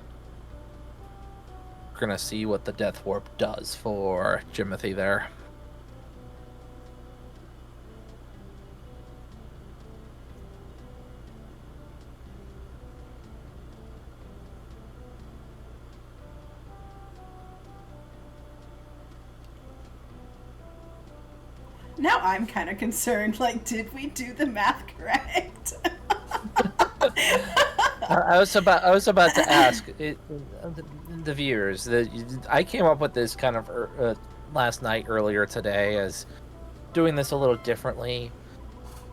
Speaker 2: We're gonna see what the Death Warp does for Jimothy there.
Speaker 1: Now I'm kind of concerned. Like, did we do the math correct?
Speaker 2: I was about to ask the viewers. I came up with this kind of last night, earlier today, as doing this a little differently.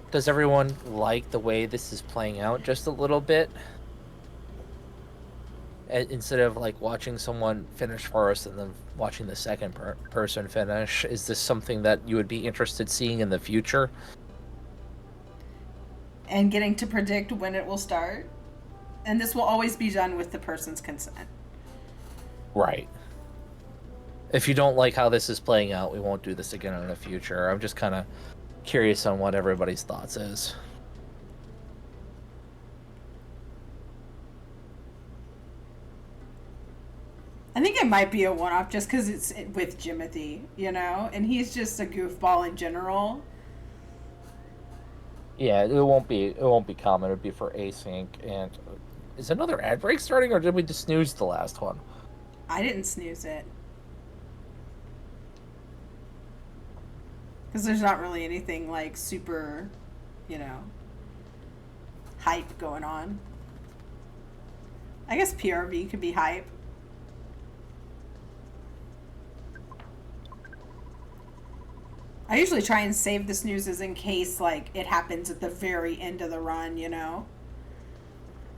Speaker 2: Does everyone like the way this is playing out just a little bit? instead of like watching someone finish first and then watching the second person finish? Is this something that you would be interested seeing in the future?
Speaker 1: And getting to predict when it will start. And this will always be done with the person's consent.
Speaker 2: Right. If you don't like how this is playing out, we won't do this again in the future. I'm just kind of curious on what everybody's thoughts is.
Speaker 1: I think it might be a one-off just because it's with Jimothy, you know, and he's just a goofball in general.
Speaker 2: Yeah, it won't be common. It'd be for async. And is another ad break starting, or did we just snooze the last one?
Speaker 1: I didn't snooze it because there's not really anything like super, you know, hype going on. I guess PRV could be hype. I usually try and save the snoozes in case like it happens at the very end of the run, you know.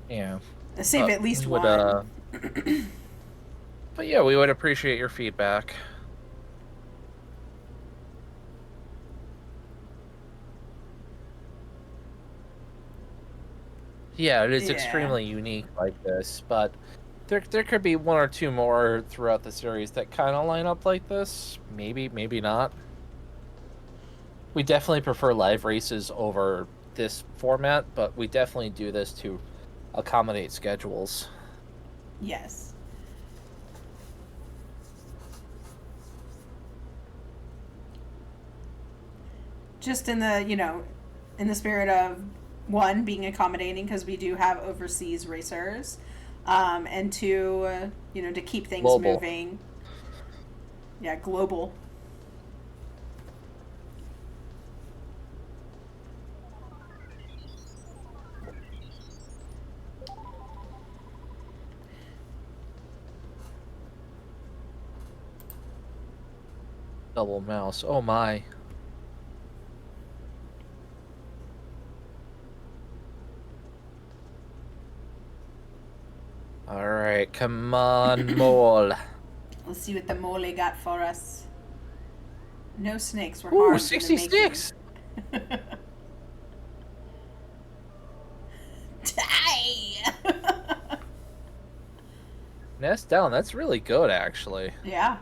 Speaker 2: Yeah.
Speaker 1: I save at least
Speaker 2: would,
Speaker 1: one.
Speaker 2: But yeah, we would appreciate your feedback. Yeah, it is
Speaker 1: Yeah.
Speaker 2: extremely unique like this, but there could be one or two more throughout the series that kind of line up like this. Maybe, maybe not. We definitely prefer live races over this format, but we definitely do this to accommodate schedules.
Speaker 1: Yes. Just in the, you know, in the spirit of one, being accommodating because we do have overseas racers, and two, you know, to keep things
Speaker 2: Global.
Speaker 1: moving. Yeah, global.
Speaker 2: Double mouse. Oh my. Alright, come on, mole.
Speaker 1: Let's see what the mole got for us. No snakes were
Speaker 2: Ooh,
Speaker 1: harmed
Speaker 2: 66!
Speaker 1: in the making. Die!
Speaker 2: Nest down, that's really good, actually.
Speaker 1: Yeah.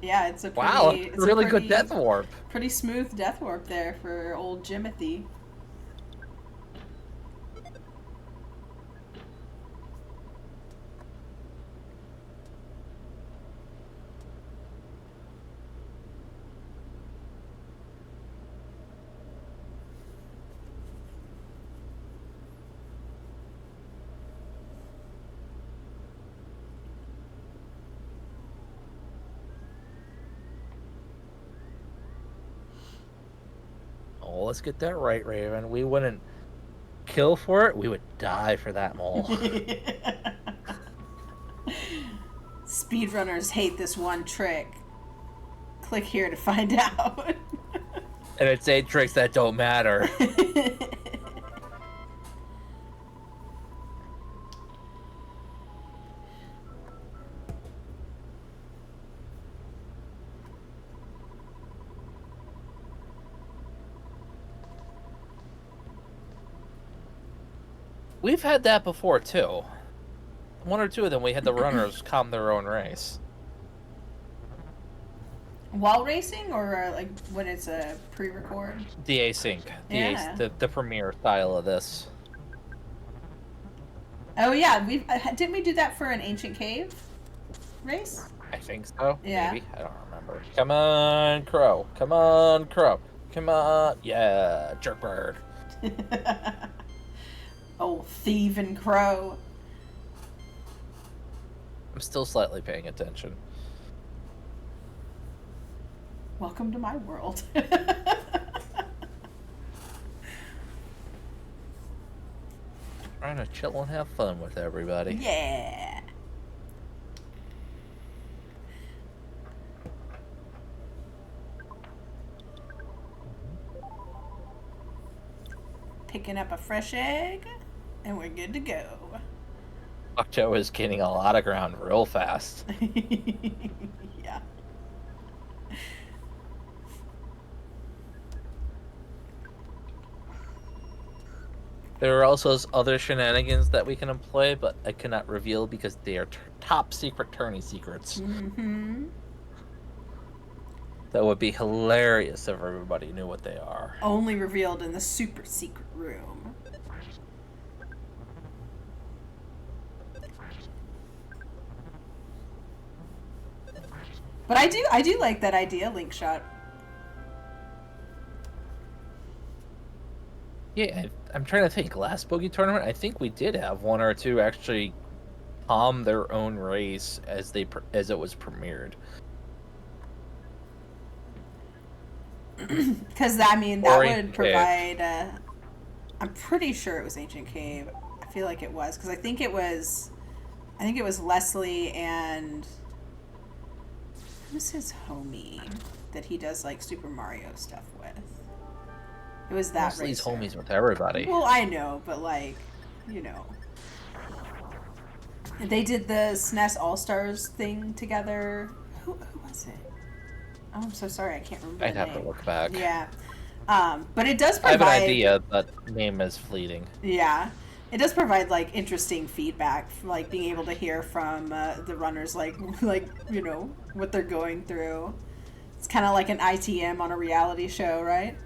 Speaker 1: Yeah, it's a pretty,
Speaker 2: Wow,
Speaker 1: it's
Speaker 2: really
Speaker 1: a pretty,
Speaker 2: good death warp.
Speaker 1: pretty smooth death warp there for old Jimothy.
Speaker 2: Oh, let's get that right, Raven. We wouldn't kill for it, we would die for that mole.
Speaker 1: Speedrunners hate this one trick. Click here to find out.
Speaker 2: And it's 8 tricks that don't matter. We've had that before, too. One or two of them, we had the runners calm their own race.
Speaker 1: While racing or like when it's a pre-record?
Speaker 2: The async.
Speaker 1: Yeah.
Speaker 2: The premiere style of this.
Speaker 1: Oh yeah, we didn't we do that for an ancient cave race?
Speaker 2: I think so.
Speaker 1: Yeah.
Speaker 2: Maybe. I don't remember. Come on, Crow. Come on, Crow. Come on. Yeah, Jerkbird.
Speaker 1: Oh, thieving crow.
Speaker 2: I'm still slightly paying attention.
Speaker 1: Welcome to my world.
Speaker 2: Trying to chill and have fun with everybody.
Speaker 1: Yeah. Picking up a fresh egg, and we're good to go.
Speaker 2: Octo is gaining a lot of ground real fast.
Speaker 1: Yeah.
Speaker 2: There are also other shenanigans that we can employ, but I cannot reveal because they are top secret tourney secrets.
Speaker 1: Mm-hmm.
Speaker 2: That would be hilarious if everybody knew what they are.
Speaker 1: Only revealed in the super secret room. But I do like that idea, Link Shot.
Speaker 2: Yeah, I'm trying to think. Last Boogey tournament, I think we did have one or two actually palm their own race as it was premiered.
Speaker 1: Because that
Speaker 2: Or
Speaker 1: would provide. I'm pretty sure it was Ancient Cave. I feel like it was because I think it was Leslie and who's his homie that he does like Super Mario stuff with. It was that
Speaker 2: Leslie's
Speaker 1: racer.
Speaker 2: homies with everybody.
Speaker 1: Well, I know, but like, you know, they did the SNES All Stars thing together. Who was it? Oh, I'm so sorry, I can't remember.
Speaker 2: I'd have to look back.
Speaker 1: Yeah, but it does
Speaker 2: I
Speaker 1: provide.
Speaker 2: have an idea, but name is fleeting.
Speaker 1: Yeah, it does provide like interesting feedback, like being able to hear from the runners, like you know what they're going through. It's kind of like an ITM on a reality show, right?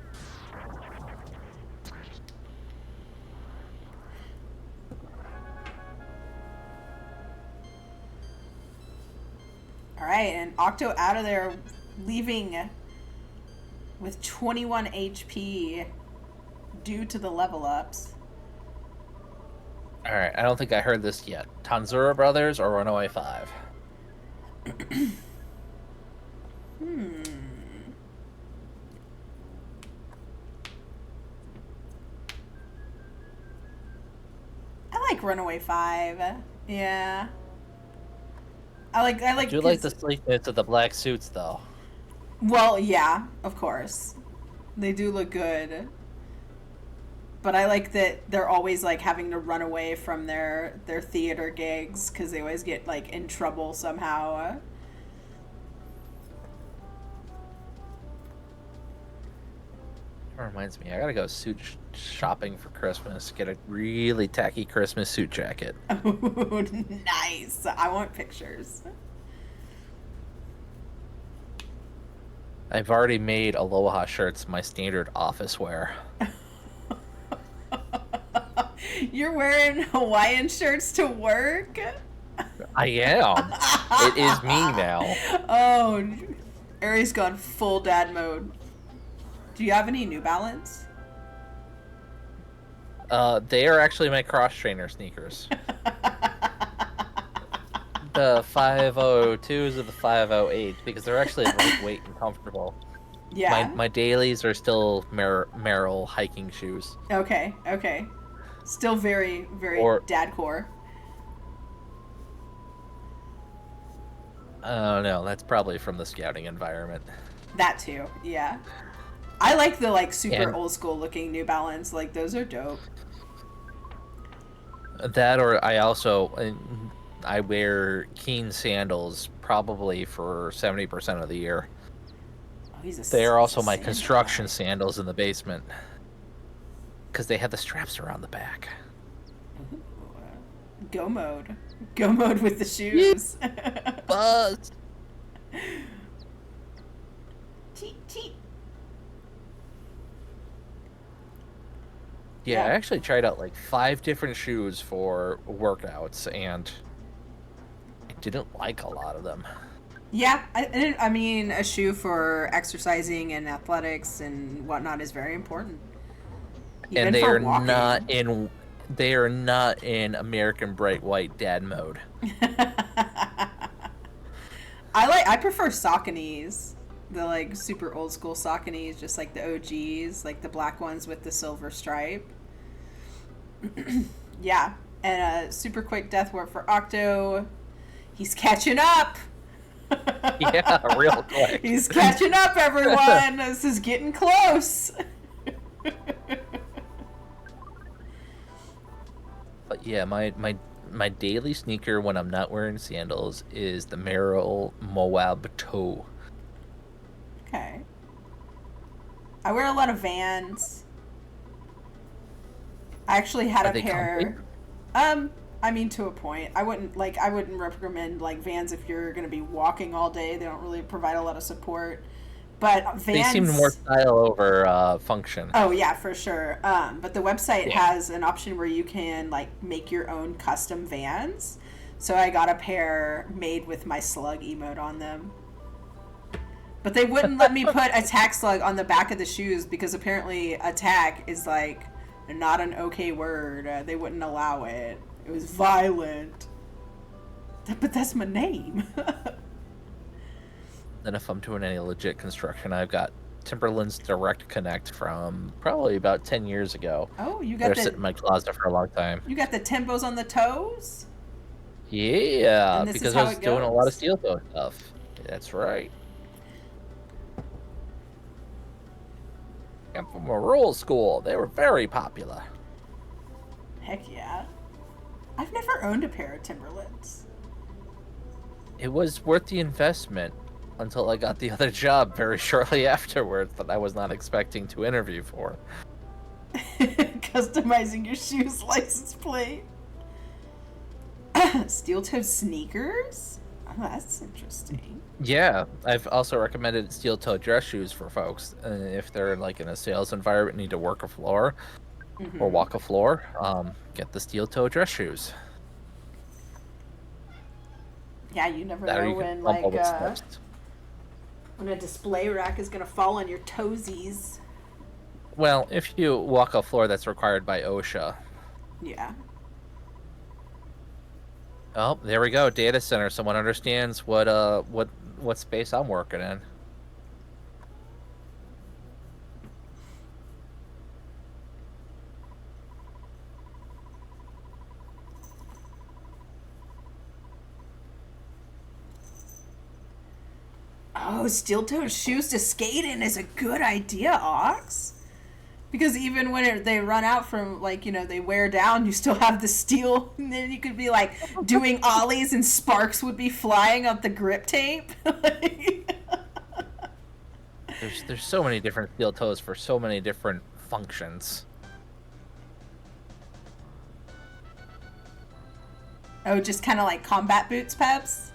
Speaker 1: All right, and Octo out of there, leaving with 21 HP due to the level ups.
Speaker 2: Alright, I don't think I heard this yet. Tanzura Brothers or Runaway 5?
Speaker 1: I like Runaway 5. Yeah. I
Speaker 2: Do you like the sleekness of the black suits, though?
Speaker 1: Well, yeah, of course. They do look good. But I like that they're always like having to run away from their theater gigs because they always get like in trouble somehow.
Speaker 2: That reminds me, I gotta go suit shopping for Christmas. Get a really tacky Christmas suit jacket.
Speaker 1: Oh, nice. I want pictures.
Speaker 2: I've already made Aloha shirts my standard office wear.
Speaker 1: You're wearing Hawaiian shirts to work?
Speaker 2: I am. It is me now.
Speaker 1: Oh, Ari's gone full dad mode. Do you have any New Balance?
Speaker 2: They are actually my cross trainer sneakers. The 502s or the 508s because they're actually lightweight and comfortable.
Speaker 1: Yeah.
Speaker 2: My dailies are still Merrill hiking shoes.
Speaker 1: Okay. Still very dad core.
Speaker 2: Oh no, that's probably from the scouting environment.
Speaker 1: That too, yeah. I like the like super old school looking New Balance. Like those are dope.
Speaker 2: That or I wear Keen sandals probably for 70% of the year.
Speaker 1: Oh,
Speaker 2: they are also my construction sandals in the basement because they have the straps around the back.
Speaker 1: Ooh, go mode with the shoes.
Speaker 2: Buzz.
Speaker 1: Cheat.
Speaker 2: Yeah, I actually tried out like 5 different shoes for workouts, and I didn't like a lot of them.
Speaker 1: Yeah, I mean, a shoe for exercising and athletics and whatnot is very important.
Speaker 2: Even and they are walking. They are not in American Bright White dad mode.
Speaker 1: I prefer Sauconys. The like super old school Sauconys, just like the OGs, like the black ones with the silver stripe. Yeah, and a super quick death warp for Octo. He's catching up.
Speaker 2: Yeah, real quick.
Speaker 1: He's catching up, everyone. This is getting close.
Speaker 2: But yeah, my my daily sneaker when I'm not wearing sandals is the Merrell Moab Toe.
Speaker 1: Okay. I wear a lot of Vans. I actually had
Speaker 2: Are
Speaker 1: a
Speaker 2: they comfy?
Speaker 1: pair. I mean, to a point. I wouldn't recommend like Vans if you're going to be walking all day. They don't really provide a lot of support. But
Speaker 2: They seem more
Speaker 1: Vans,
Speaker 2: style over function.
Speaker 1: oh yeah, for sure. But the website
Speaker 2: Yeah.
Speaker 1: has an option where you can like make your own custom Vans. So I got a pair made with my slug emote on them. But they wouldn't let me put attack slug on the back of the shoes because apparently attack is like not an okay word. They wouldn't allow it. It was violent. But that's my name.
Speaker 2: Then if I'm doing any legit construction, I've got Timberland's Direct Connect from probably about 10 years ago.
Speaker 1: Oh,
Speaker 2: They're sitting in my closet for a long time.
Speaker 1: you got the Timbos on the toes?
Speaker 2: Yeah,
Speaker 1: And this is
Speaker 2: because I
Speaker 1: how
Speaker 2: was
Speaker 1: it
Speaker 2: doing a lot of
Speaker 1: goes.
Speaker 2: steel toe stuff. That's right. I'm from a rural school. They were very popular.
Speaker 1: Heck yeah. I've never owned a pair of Timberlands.
Speaker 2: It was worth the investment until I got the other job very shortly afterwards that I was not expecting to interview for.
Speaker 1: Customizing your shoes license plate. Steel-toed sneakers? Oh, that's interesting.
Speaker 2: Yeah, I've also recommended steel-toe dress shoes for folks if they're like in a sales environment, need to work a floor or
Speaker 1: Mm-hmm.
Speaker 2: walk a floor. Get the steel-toe dress shoes.
Speaker 1: Yeah, you never
Speaker 2: That or
Speaker 1: know
Speaker 2: you can bump with steps.
Speaker 1: when a display rack is gonna fall on your toesies.
Speaker 2: Well, if you walk a floor that's required by OSHA.
Speaker 1: Yeah.
Speaker 2: Oh, there we go. Data center. Someone understands what space I'm working in.
Speaker 1: Oh, steel-toed shoes to skate in is a good idea, Ox. Because even when they run out from, like, they wear down, you still have the steel. And then you could be, like, doing ollies and sparks would be flying up the grip tape.
Speaker 2: There's so many different steel toes for so many different functions.
Speaker 1: Oh, just kind of like combat boots, Peps?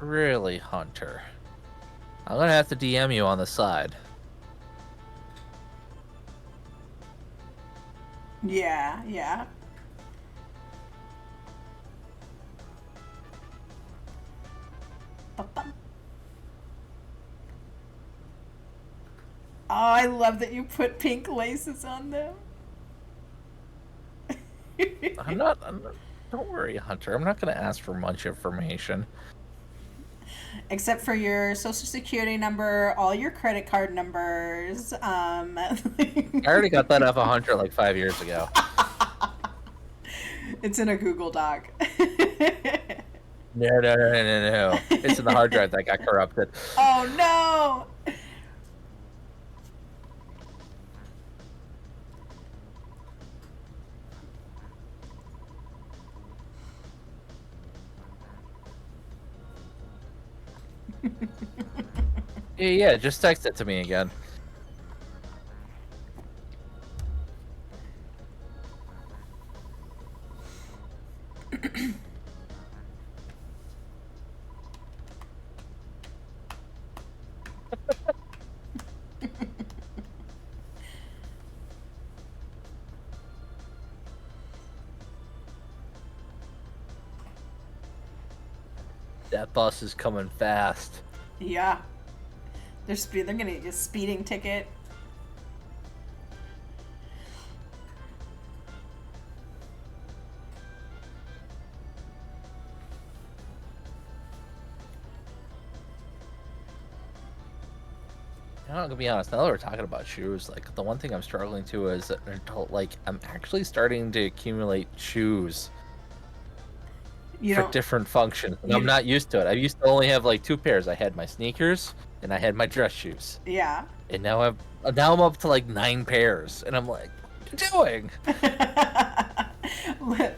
Speaker 2: Really, Hunter. I'm gonna have to DM you on the side.
Speaker 1: Yeah, yeah. Ba-bum. Oh, I love that you put pink laces on them.
Speaker 2: Don't worry, Hunter. I'm not gonna ask for much information.
Speaker 1: Except for your social security number, all your credit card numbers.
Speaker 2: I already got that off of Hunter like 5 years ago.
Speaker 1: It's in a Google Doc.
Speaker 2: No. It's in the hard drive that got corrupted.
Speaker 1: Oh no!
Speaker 2: Yeah, just text it to me again. That bus is coming fast.
Speaker 1: Yeah. They're gonna get a speeding ticket.
Speaker 2: I'm gonna be honest. Now that we're talking about shoes, like the one thing I'm struggling to is that like I'm actually starting to accumulate shoes
Speaker 1: You
Speaker 2: for
Speaker 1: don't.
Speaker 2: different functions, and I'm
Speaker 1: You.
Speaker 2: not used to it. I used to only have like 2 pairs. I had my sneakers and I had my dress shoes,
Speaker 1: Yeah.
Speaker 2: and now I'm up to like 9 pairs, and I'm like, what are you doing?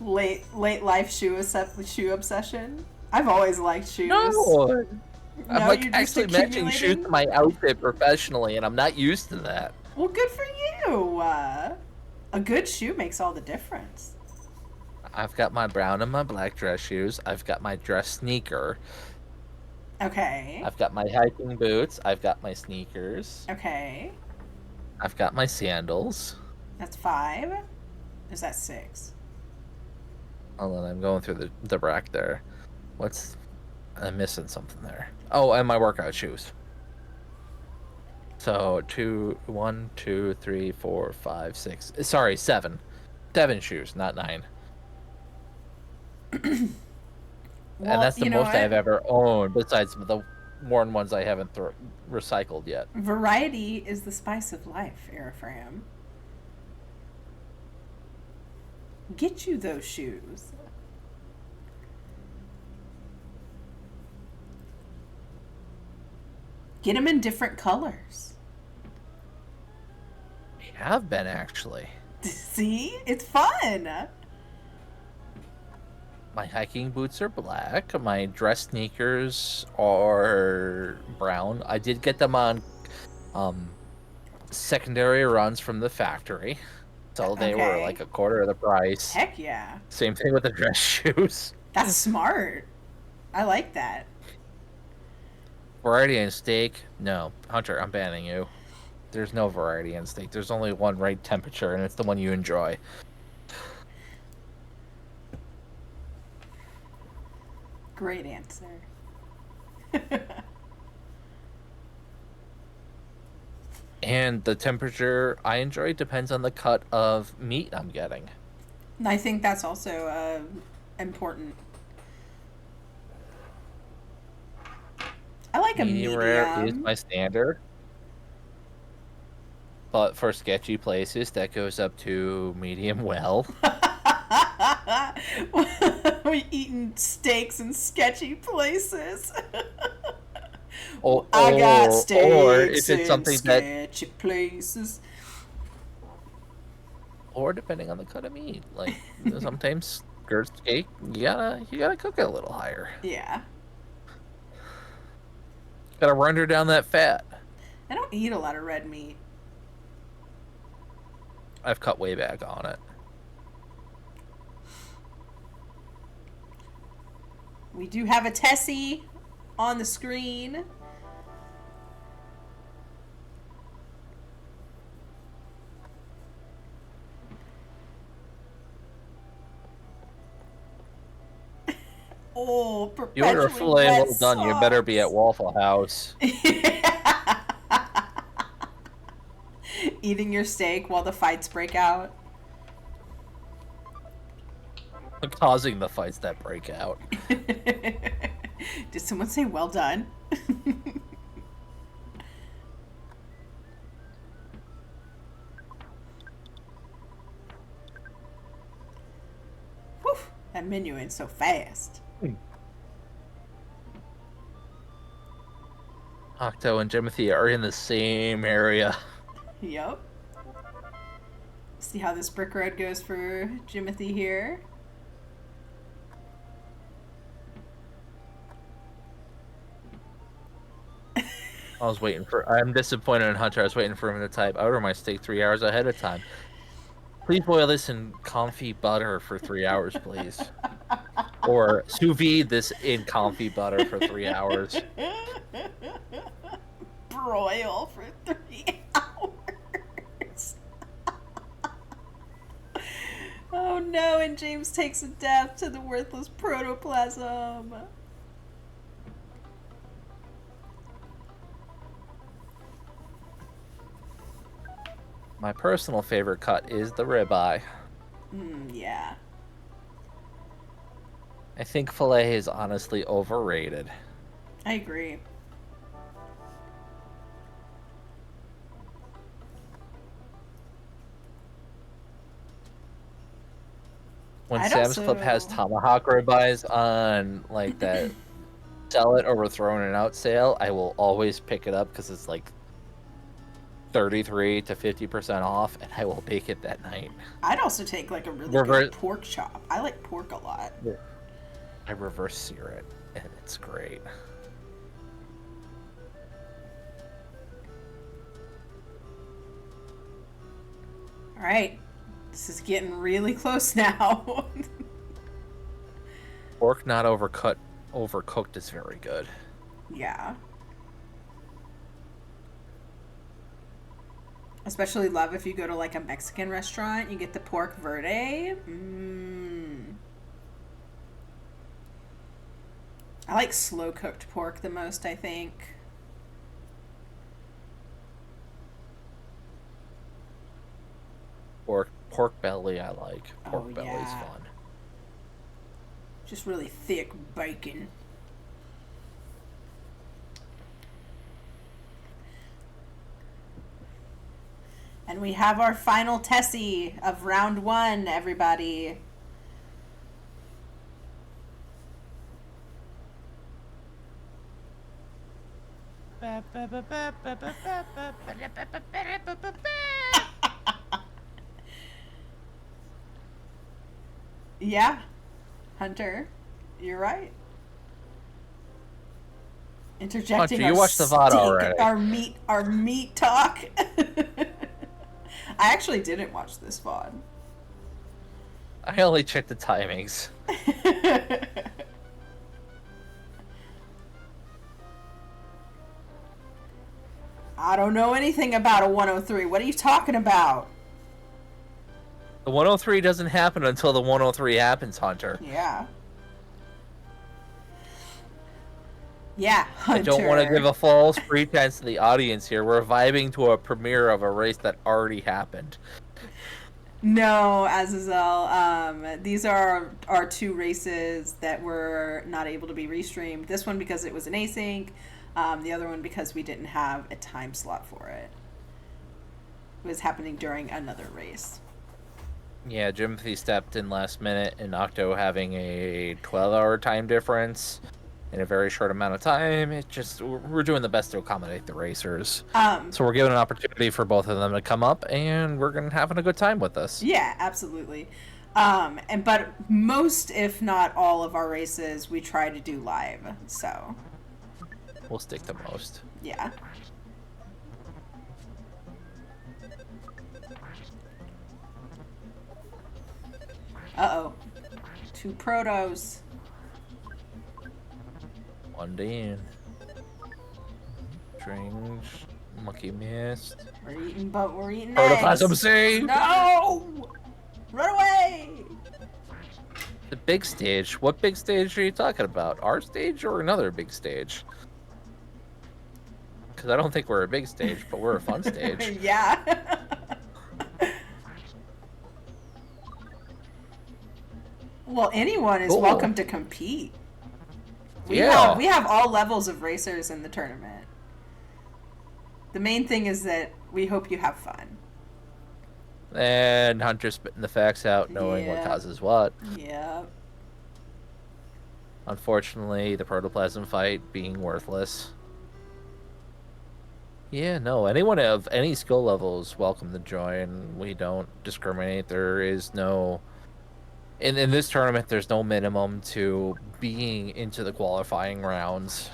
Speaker 1: Late life shoe obsession. I've always liked shoes.
Speaker 2: No, I'm
Speaker 1: No,
Speaker 2: like
Speaker 1: you're just
Speaker 2: actually matching shoes
Speaker 1: accumulating.
Speaker 2: to my outfit professionally, and I'm not used to that.
Speaker 1: Well, good for you. A good shoe makes all the difference.
Speaker 2: I've got my brown and my black dress shoes. I've got my dress sneaker.
Speaker 1: Okay.
Speaker 2: I've got my hiking boots. I've got my sneakers.
Speaker 1: Okay.
Speaker 2: I've got my sandals.
Speaker 1: That's 5. Is that 6?
Speaker 2: Hold on, I'm going through the rack there. I'm missing something there. Oh, and my workout shoes. So 1, 2, 3, 4, 5, 6. Sorry, 7. 7 shoes, not 9.
Speaker 1: Well,
Speaker 2: And that's the
Speaker 1: you know
Speaker 2: most I've
Speaker 1: what?
Speaker 2: ever owned, besides the worn ones I haven't recycled yet.
Speaker 1: Variety is the spice of life, Airfram. Get you those shoes. Get them in different colors.
Speaker 2: Have been actually.
Speaker 1: See? It's fun.
Speaker 2: My hiking boots are black. My dress sneakers are brown. I did get them on secondary runs from the factory. So they were
Speaker 1: Okay.
Speaker 2: like a quarter of the price.
Speaker 1: Heck yeah.
Speaker 2: Same thing with the dress shoes.
Speaker 1: That's smart. I like that.
Speaker 2: Variety and steak? No. Hunter, I'm banning you. There's no variety in steak. There's only one right temperature, and it's the one you enjoy.
Speaker 1: Great answer.
Speaker 2: And the temperature I enjoy depends on the cut of meat I'm getting.
Speaker 1: I think that's also important. I like a
Speaker 2: Medium rare is
Speaker 1: medium.
Speaker 2: my standard. But for sketchy places, that goes up to medium well.
Speaker 1: We eating steaks in sketchy places.
Speaker 2: Or,
Speaker 1: I got
Speaker 2: or if
Speaker 1: steaks
Speaker 2: it's
Speaker 1: in
Speaker 2: something that,
Speaker 1: sketchy places.
Speaker 2: or depending on the cut of meat, like sometimes skirt steak, you gotta cook it a little higher.
Speaker 1: Yeah.
Speaker 2: Gotta render down that fat.
Speaker 1: I don't eat a lot of red meat.
Speaker 2: I've cut way back on it.
Speaker 1: We do have a Tessie on the screen. Oh,
Speaker 2: You order a
Speaker 1: perpetually
Speaker 2: filet
Speaker 1: wet
Speaker 2: well done, you better be at
Speaker 1: socks.
Speaker 2: Waffle House.
Speaker 1: Eating your steak while the fights break out.
Speaker 2: Causing the fights that break out.
Speaker 1: Did someone say well done? Whew, that menu ain't so fast.
Speaker 2: Octo and Jimothy are in the same area.
Speaker 1: Yup. See how this brick road goes for Jimothy here.
Speaker 2: I'm disappointed in Hunter. I was waiting for him to type, I order my steak 3 hours ahead of time. Please boil this in confit butter for 3 hours, please. Or sous vide this in confit butter for 3 hours.
Speaker 1: Broil for 3 hours. Oh no, and James takes a death to the worthless protoplasm.
Speaker 2: My personal favorite cut is the ribeye.
Speaker 1: Yeah.
Speaker 2: I think filet is honestly overrated.
Speaker 1: I agree.
Speaker 2: When
Speaker 1: I'd
Speaker 2: Sam's Club has
Speaker 1: also
Speaker 2: tomahawk ribeyes on like that sell it or we're throwing it out sale, I will always pick it up because it's like 33 to 50% off, and I will bake it that night.
Speaker 1: I'd also take like a really good
Speaker 2: Reverse,
Speaker 1: pork chop. I like pork a lot.
Speaker 2: I reverse sear it, and it's great.
Speaker 1: All right, this is getting really close now.
Speaker 2: Pork not overcooked is very good.
Speaker 1: Yeah. Especially love if you go to like a Mexican restaurant, you get the pork verde. I like slow cooked pork the most, I think.
Speaker 2: Pork belly I like. Pork belly's
Speaker 1: yeah.
Speaker 2: fun.
Speaker 1: Just really thick bacon. And we have our final Tessie of round 1, everybody. Yeah, Hunter, you're right. Interjecting
Speaker 2: Hunter, you watched the VOD already.
Speaker 1: our meat talk. I actually didn't watch this VOD.
Speaker 2: I only checked the timings.
Speaker 1: I don't know anything about a 103. What are you talking about?
Speaker 2: The 103 doesn't happen until the 103 happens, Hunter.
Speaker 1: Yeah. Yeah, Hunter.
Speaker 2: I don't want to give a false pretense to the audience here. We're vibing to a premiere of a race that already happened.
Speaker 1: No, Azazel. These are our 2 races that were not able to be restreamed. This one because it was an async. The other one because we didn't have a time slot for it. It was happening during another race.
Speaker 2: Yeah, Jimothy stepped in last minute, and Octo having a 12-hour time difference in a very short amount of time. We're doing the best to accommodate the racers. So we're giving an opportunity for both of them to come up, and we're gonna having a good time with us.
Speaker 1: Yeah, absolutely. But most, if not all, of our races we try to do live. So
Speaker 2: we'll stick to most.
Speaker 1: Yeah. Uh-oh. 2 protos.
Speaker 2: One Dean. Strange. Monkey missed.
Speaker 1: We're eating eggs.
Speaker 2: Protoplasm saved!
Speaker 1: No! Run away!
Speaker 2: The big stage. What big stage are you talking about? Our stage or another big stage? Because I don't think we're a big stage, but we're a fun stage.
Speaker 1: Yeah. Well, anyone is welcome to compete. We have all levels of racers in the tournament. The main thing is that we hope you have fun.
Speaker 2: And Hunter spitting the facts out, knowing what causes what.
Speaker 1: Yeah.
Speaker 2: Unfortunately, the protoplasm fight being worthless. Yeah, no, anyone of any skill level is welcome to join. We don't discriminate. There is no... In this tournament, there's no minimum to being into the qualifying rounds.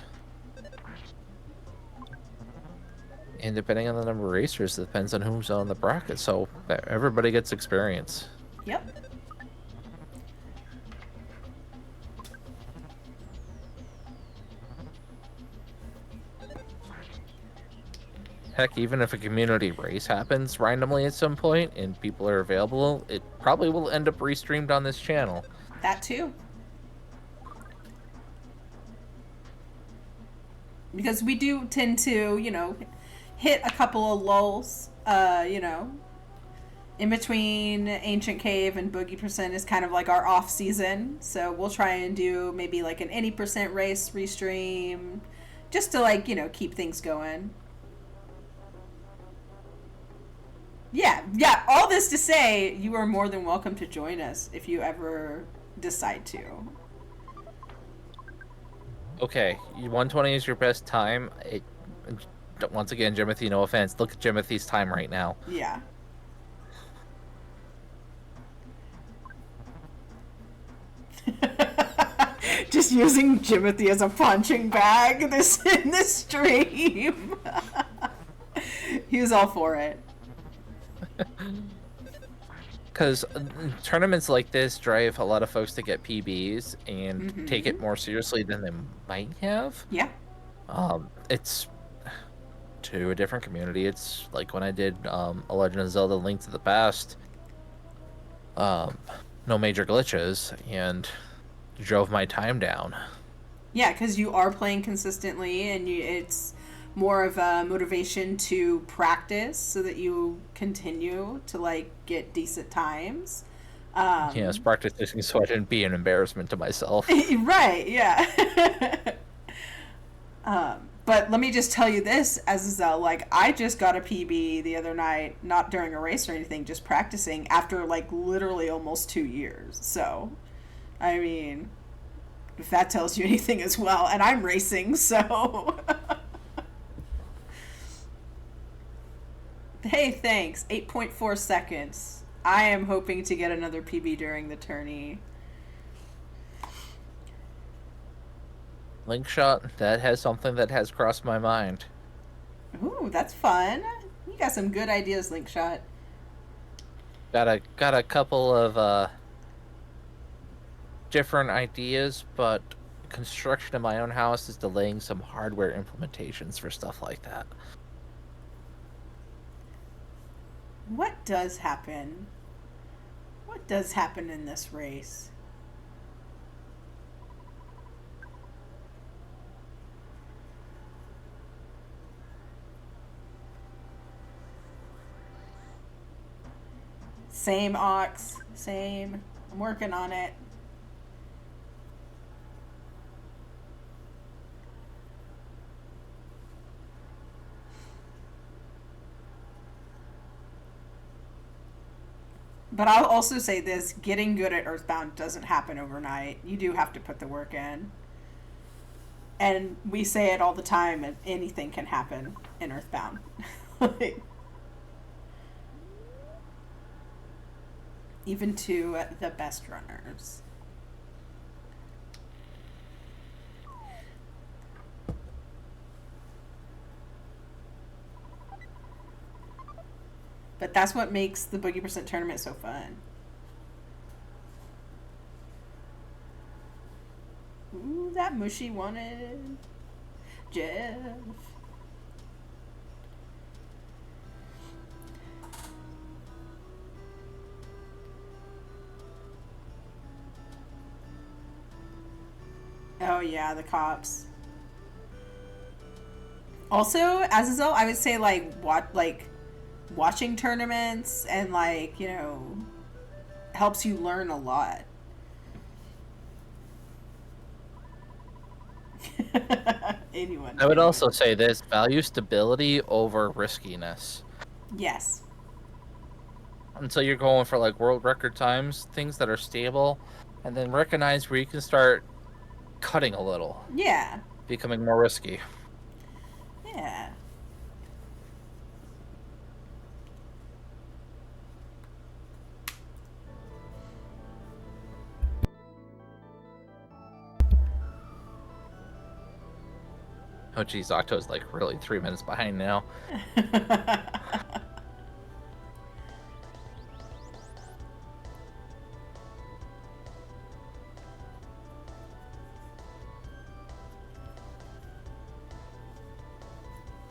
Speaker 2: And depending on the number of racers, it depends on who's on the bracket. So everybody gets experience.
Speaker 1: Yep.
Speaker 2: Heck, even if a community race happens randomly at some point and people are available, it probably will end up restreamed on this channel.
Speaker 1: That too. Because we do tend to, hit a couple of lulls, in between Ancient Cave and Boogey Percent is kind of like our off season. So we'll try and do maybe like an any percent race restream just to keep things going. Yeah. All this to say, you are more than welcome to join us if you ever decide to.
Speaker 2: Okay, 120 is your best time. Once again, Jimothy, no offense. Look at Jimothy's time right now.
Speaker 1: Yeah. Just using Jimothy as a punching bag this in this stream. He was all for it.
Speaker 2: Because tournaments like this drive a lot of folks to get PBs and take it
Speaker 1: Mm-hmm.
Speaker 2: more seriously than they might have.
Speaker 1: Yeah.
Speaker 2: It's to a different community. It's like when I did A Legend of Zelda: Link to the Past. No major glitches, and drove my time down.
Speaker 1: Yeah, because you are playing consistently, and it's more of a motivation to practice so that you continue to like get decent times.
Speaker 2: Yes, practicing so I didn't be an embarrassment to myself.
Speaker 1: Right, yeah. But let me just tell you this, Azazel, like, I just got a PB the other night, not during a race or anything, just practicing after, like, literally almost 2 years. So, I mean, if that tells you anything as well, and I'm racing, so. Hey, thanks. 8.4 seconds. I am hoping to get another PB during the tourney.
Speaker 2: Link shot, that has something that has crossed my mind.
Speaker 1: Ooh, that's fun. You got some good ideas, Linkshot.
Speaker 2: Got a couple of different ideas, but construction of my own house is delaying some hardware implementations for stuff like that.
Speaker 1: What does happen? What does happen in this race? Same, Ox. Same. I'm working on it. But I'll also say this, getting good at Earthbound doesn't happen overnight. You do have to put the work in. And we say it all the time, and anything can happen in Earthbound. Like, even to the best runners. But that's what makes the Boogie Percent tournament so fun. Ooh, that mushy wanted Jeff. Oh yeah, the cops. Also, Azazel, I would say watching tournaments and helps you learn a lot. Anyone.
Speaker 2: I would also say this, value stability over riskiness.
Speaker 1: Yes.
Speaker 2: Until you're going for like world record times, things that are stable, and then recognize where you can start cutting a little.
Speaker 1: Yeah.
Speaker 2: Becoming more risky.
Speaker 1: Yeah.
Speaker 2: Oh geez, Octo's like really 3 minutes behind now.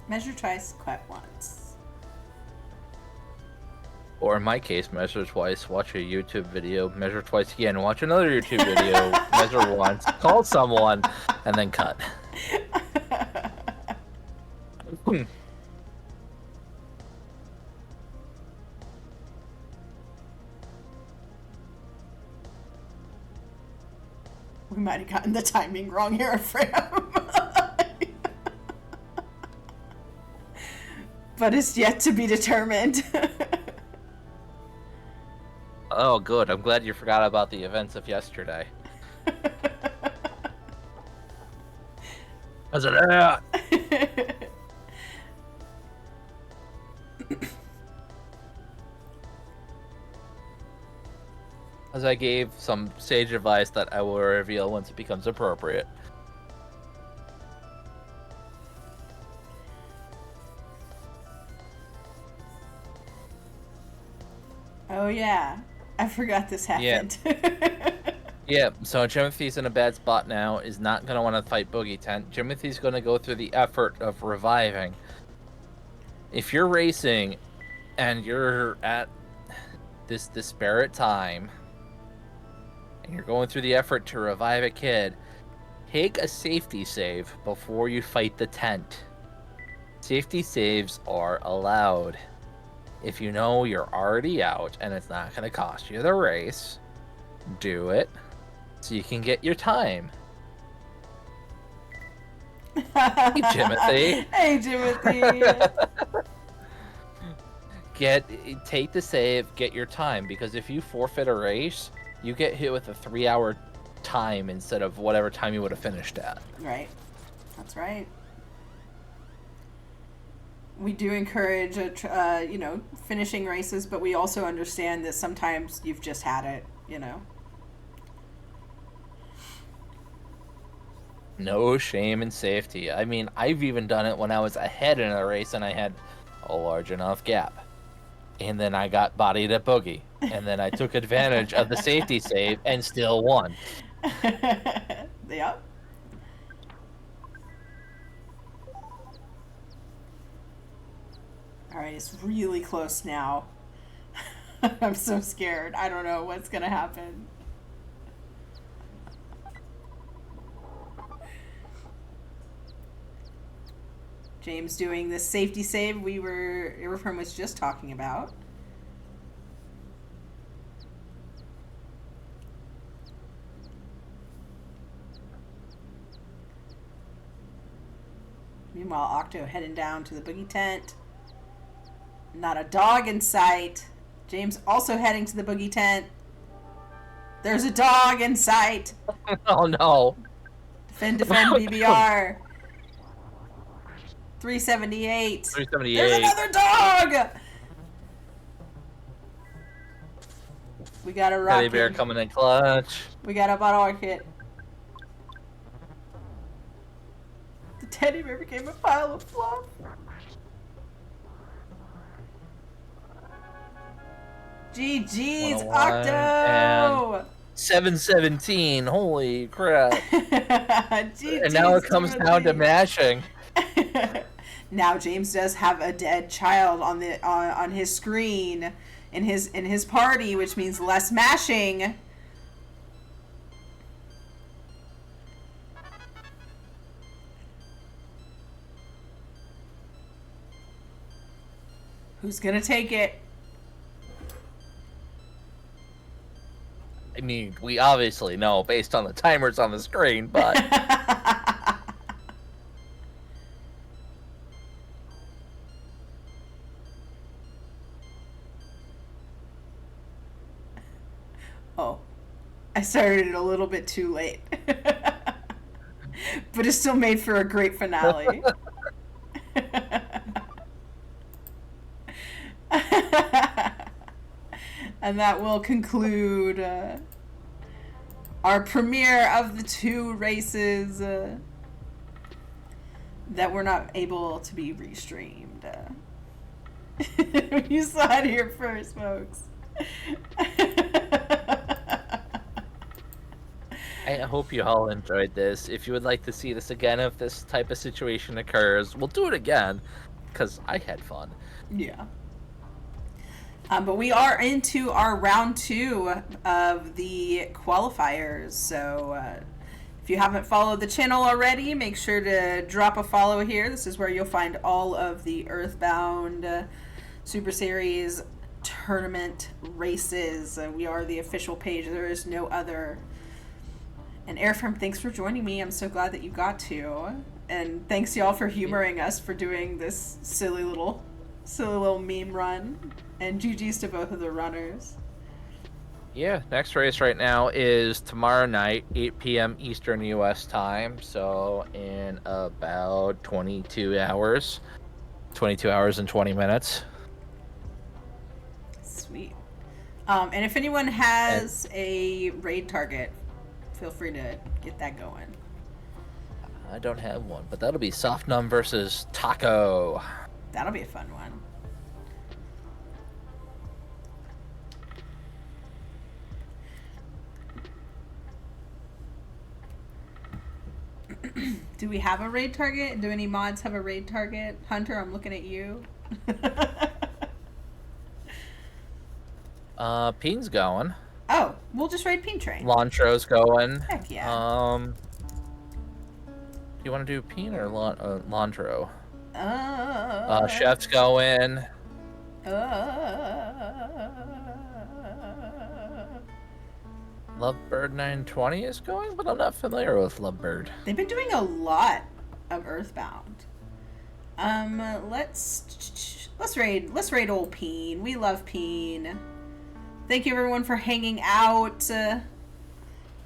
Speaker 1: Measure twice, quack once.
Speaker 2: Or in my case, measure twice, watch a YouTube video, measure twice again, watch another YouTube video, measure once, call someone, and then cut.
Speaker 1: We might have gotten the timing wrong here, Fram. But it's yet to be determined.
Speaker 2: Oh, good. I'm glad you forgot about the events of yesterday. I said, ah! As I gave some sage advice that I will reveal once it becomes appropriate.
Speaker 1: Oh yeah, I forgot this happened.
Speaker 2: Yeah, so Jimothy's in a bad spot now, is not going to want to fight Boogey Tent. Jimothy's going to go through the effort of reviving. If you're racing and you're at this disparate time, and you're going through the effort to revive a kid, take a safety save before you fight the tent. Safety saves are allowed. If you know you're already out and it's not going to cost you the race, do it so you can get your time. Hey, Jimothy.
Speaker 1: Hey, Jimothy.
Speaker 2: Take the save, get your time, because if you forfeit a race, you get hit with a 3-hour time instead of whatever time you would have finished at.
Speaker 1: Right. That's right. We do encourage, finishing races, but we also understand that sometimes you've just had it,
Speaker 2: No shame in safety. I mean, I've even done it when I was ahead in a race and I had a large enough gap. And then I got bodied at Boogey. And then I took advantage of the safety save and still won.
Speaker 1: Yep. Alright, it's really close now. I'm so scared. I don't know what's gonna happen. James doing the safety save Irrefirm was just talking about. Meanwhile, Octo heading down to the Boogey tent. Not a dog in sight. James also heading to the Boogey tent. There's a dog in sight.
Speaker 2: Oh no.
Speaker 1: Defend, BBR. 378.
Speaker 2: 378.
Speaker 1: There's another dog! We got a rocket.
Speaker 2: Teddy bear coming in clutch.
Speaker 1: We got a bottle rocket. The teddy bear became a pile of fluff. GG's, Octo!
Speaker 2: 717, holy crap.
Speaker 1: GG's,
Speaker 2: and now it comes down to mashing.
Speaker 1: Now James does have a dead child on his screen in his party, which means less mashing. Who's gonna take it?
Speaker 2: I mean, we obviously know based on the timers on the screen, but
Speaker 1: oh, I started it a little bit too late. But it still made for a great finale. And that will conclude our premiere of the 2 races that were not able to be restreamed. You saw it here first, folks.
Speaker 2: I hope you all enjoyed this. If you would like to see this again, if this type of situation occurs, we'll do it again, because I had fun.
Speaker 1: Yeah. But we are into our round 2 of the qualifiers, so if you haven't followed the channel already, make sure to drop a follow here. This is where you'll find all of the Earthbound Super Series tournament races. We are the official page. There is no other. And Airfirm, thanks for joining me. I'm so glad that you got to. And thanks y'all for humoring us for doing this silly little meme run. And GG's to both of the runners.
Speaker 2: Yeah, next race right now is tomorrow night, 8 p.m. Eastern U.S. time. So in about 22 hours, 22 hours and 20 minutes.
Speaker 1: Sweet. And if anyone
Speaker 2: And
Speaker 1: has a raid target, feel free to get that going.
Speaker 2: I don't have one, but that'll be Soft Num versus Taco.
Speaker 1: That'll be a fun one. Do we have a raid target? Do any mods have a raid target? Hunter, I'm looking at you.
Speaker 2: Peen's going.
Speaker 1: Oh, we'll just raid Peen Train.
Speaker 2: Lantro's going.
Speaker 1: Heck yeah.
Speaker 2: Do you want to do Peen or Lantro?
Speaker 1: Uh,
Speaker 2: Chef's going. Lovebird 920 is going, but I'm not familiar with Lovebird.
Speaker 1: They've been doing a lot of Earthbound. Let's raid old Peen. We love Peen. Thank you everyone for hanging out.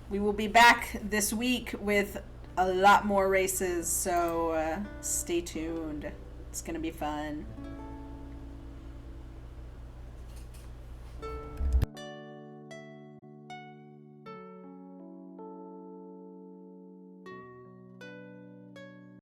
Speaker 1: We will be back this week with a lot more races, so stay tuned. It's gonna be fun.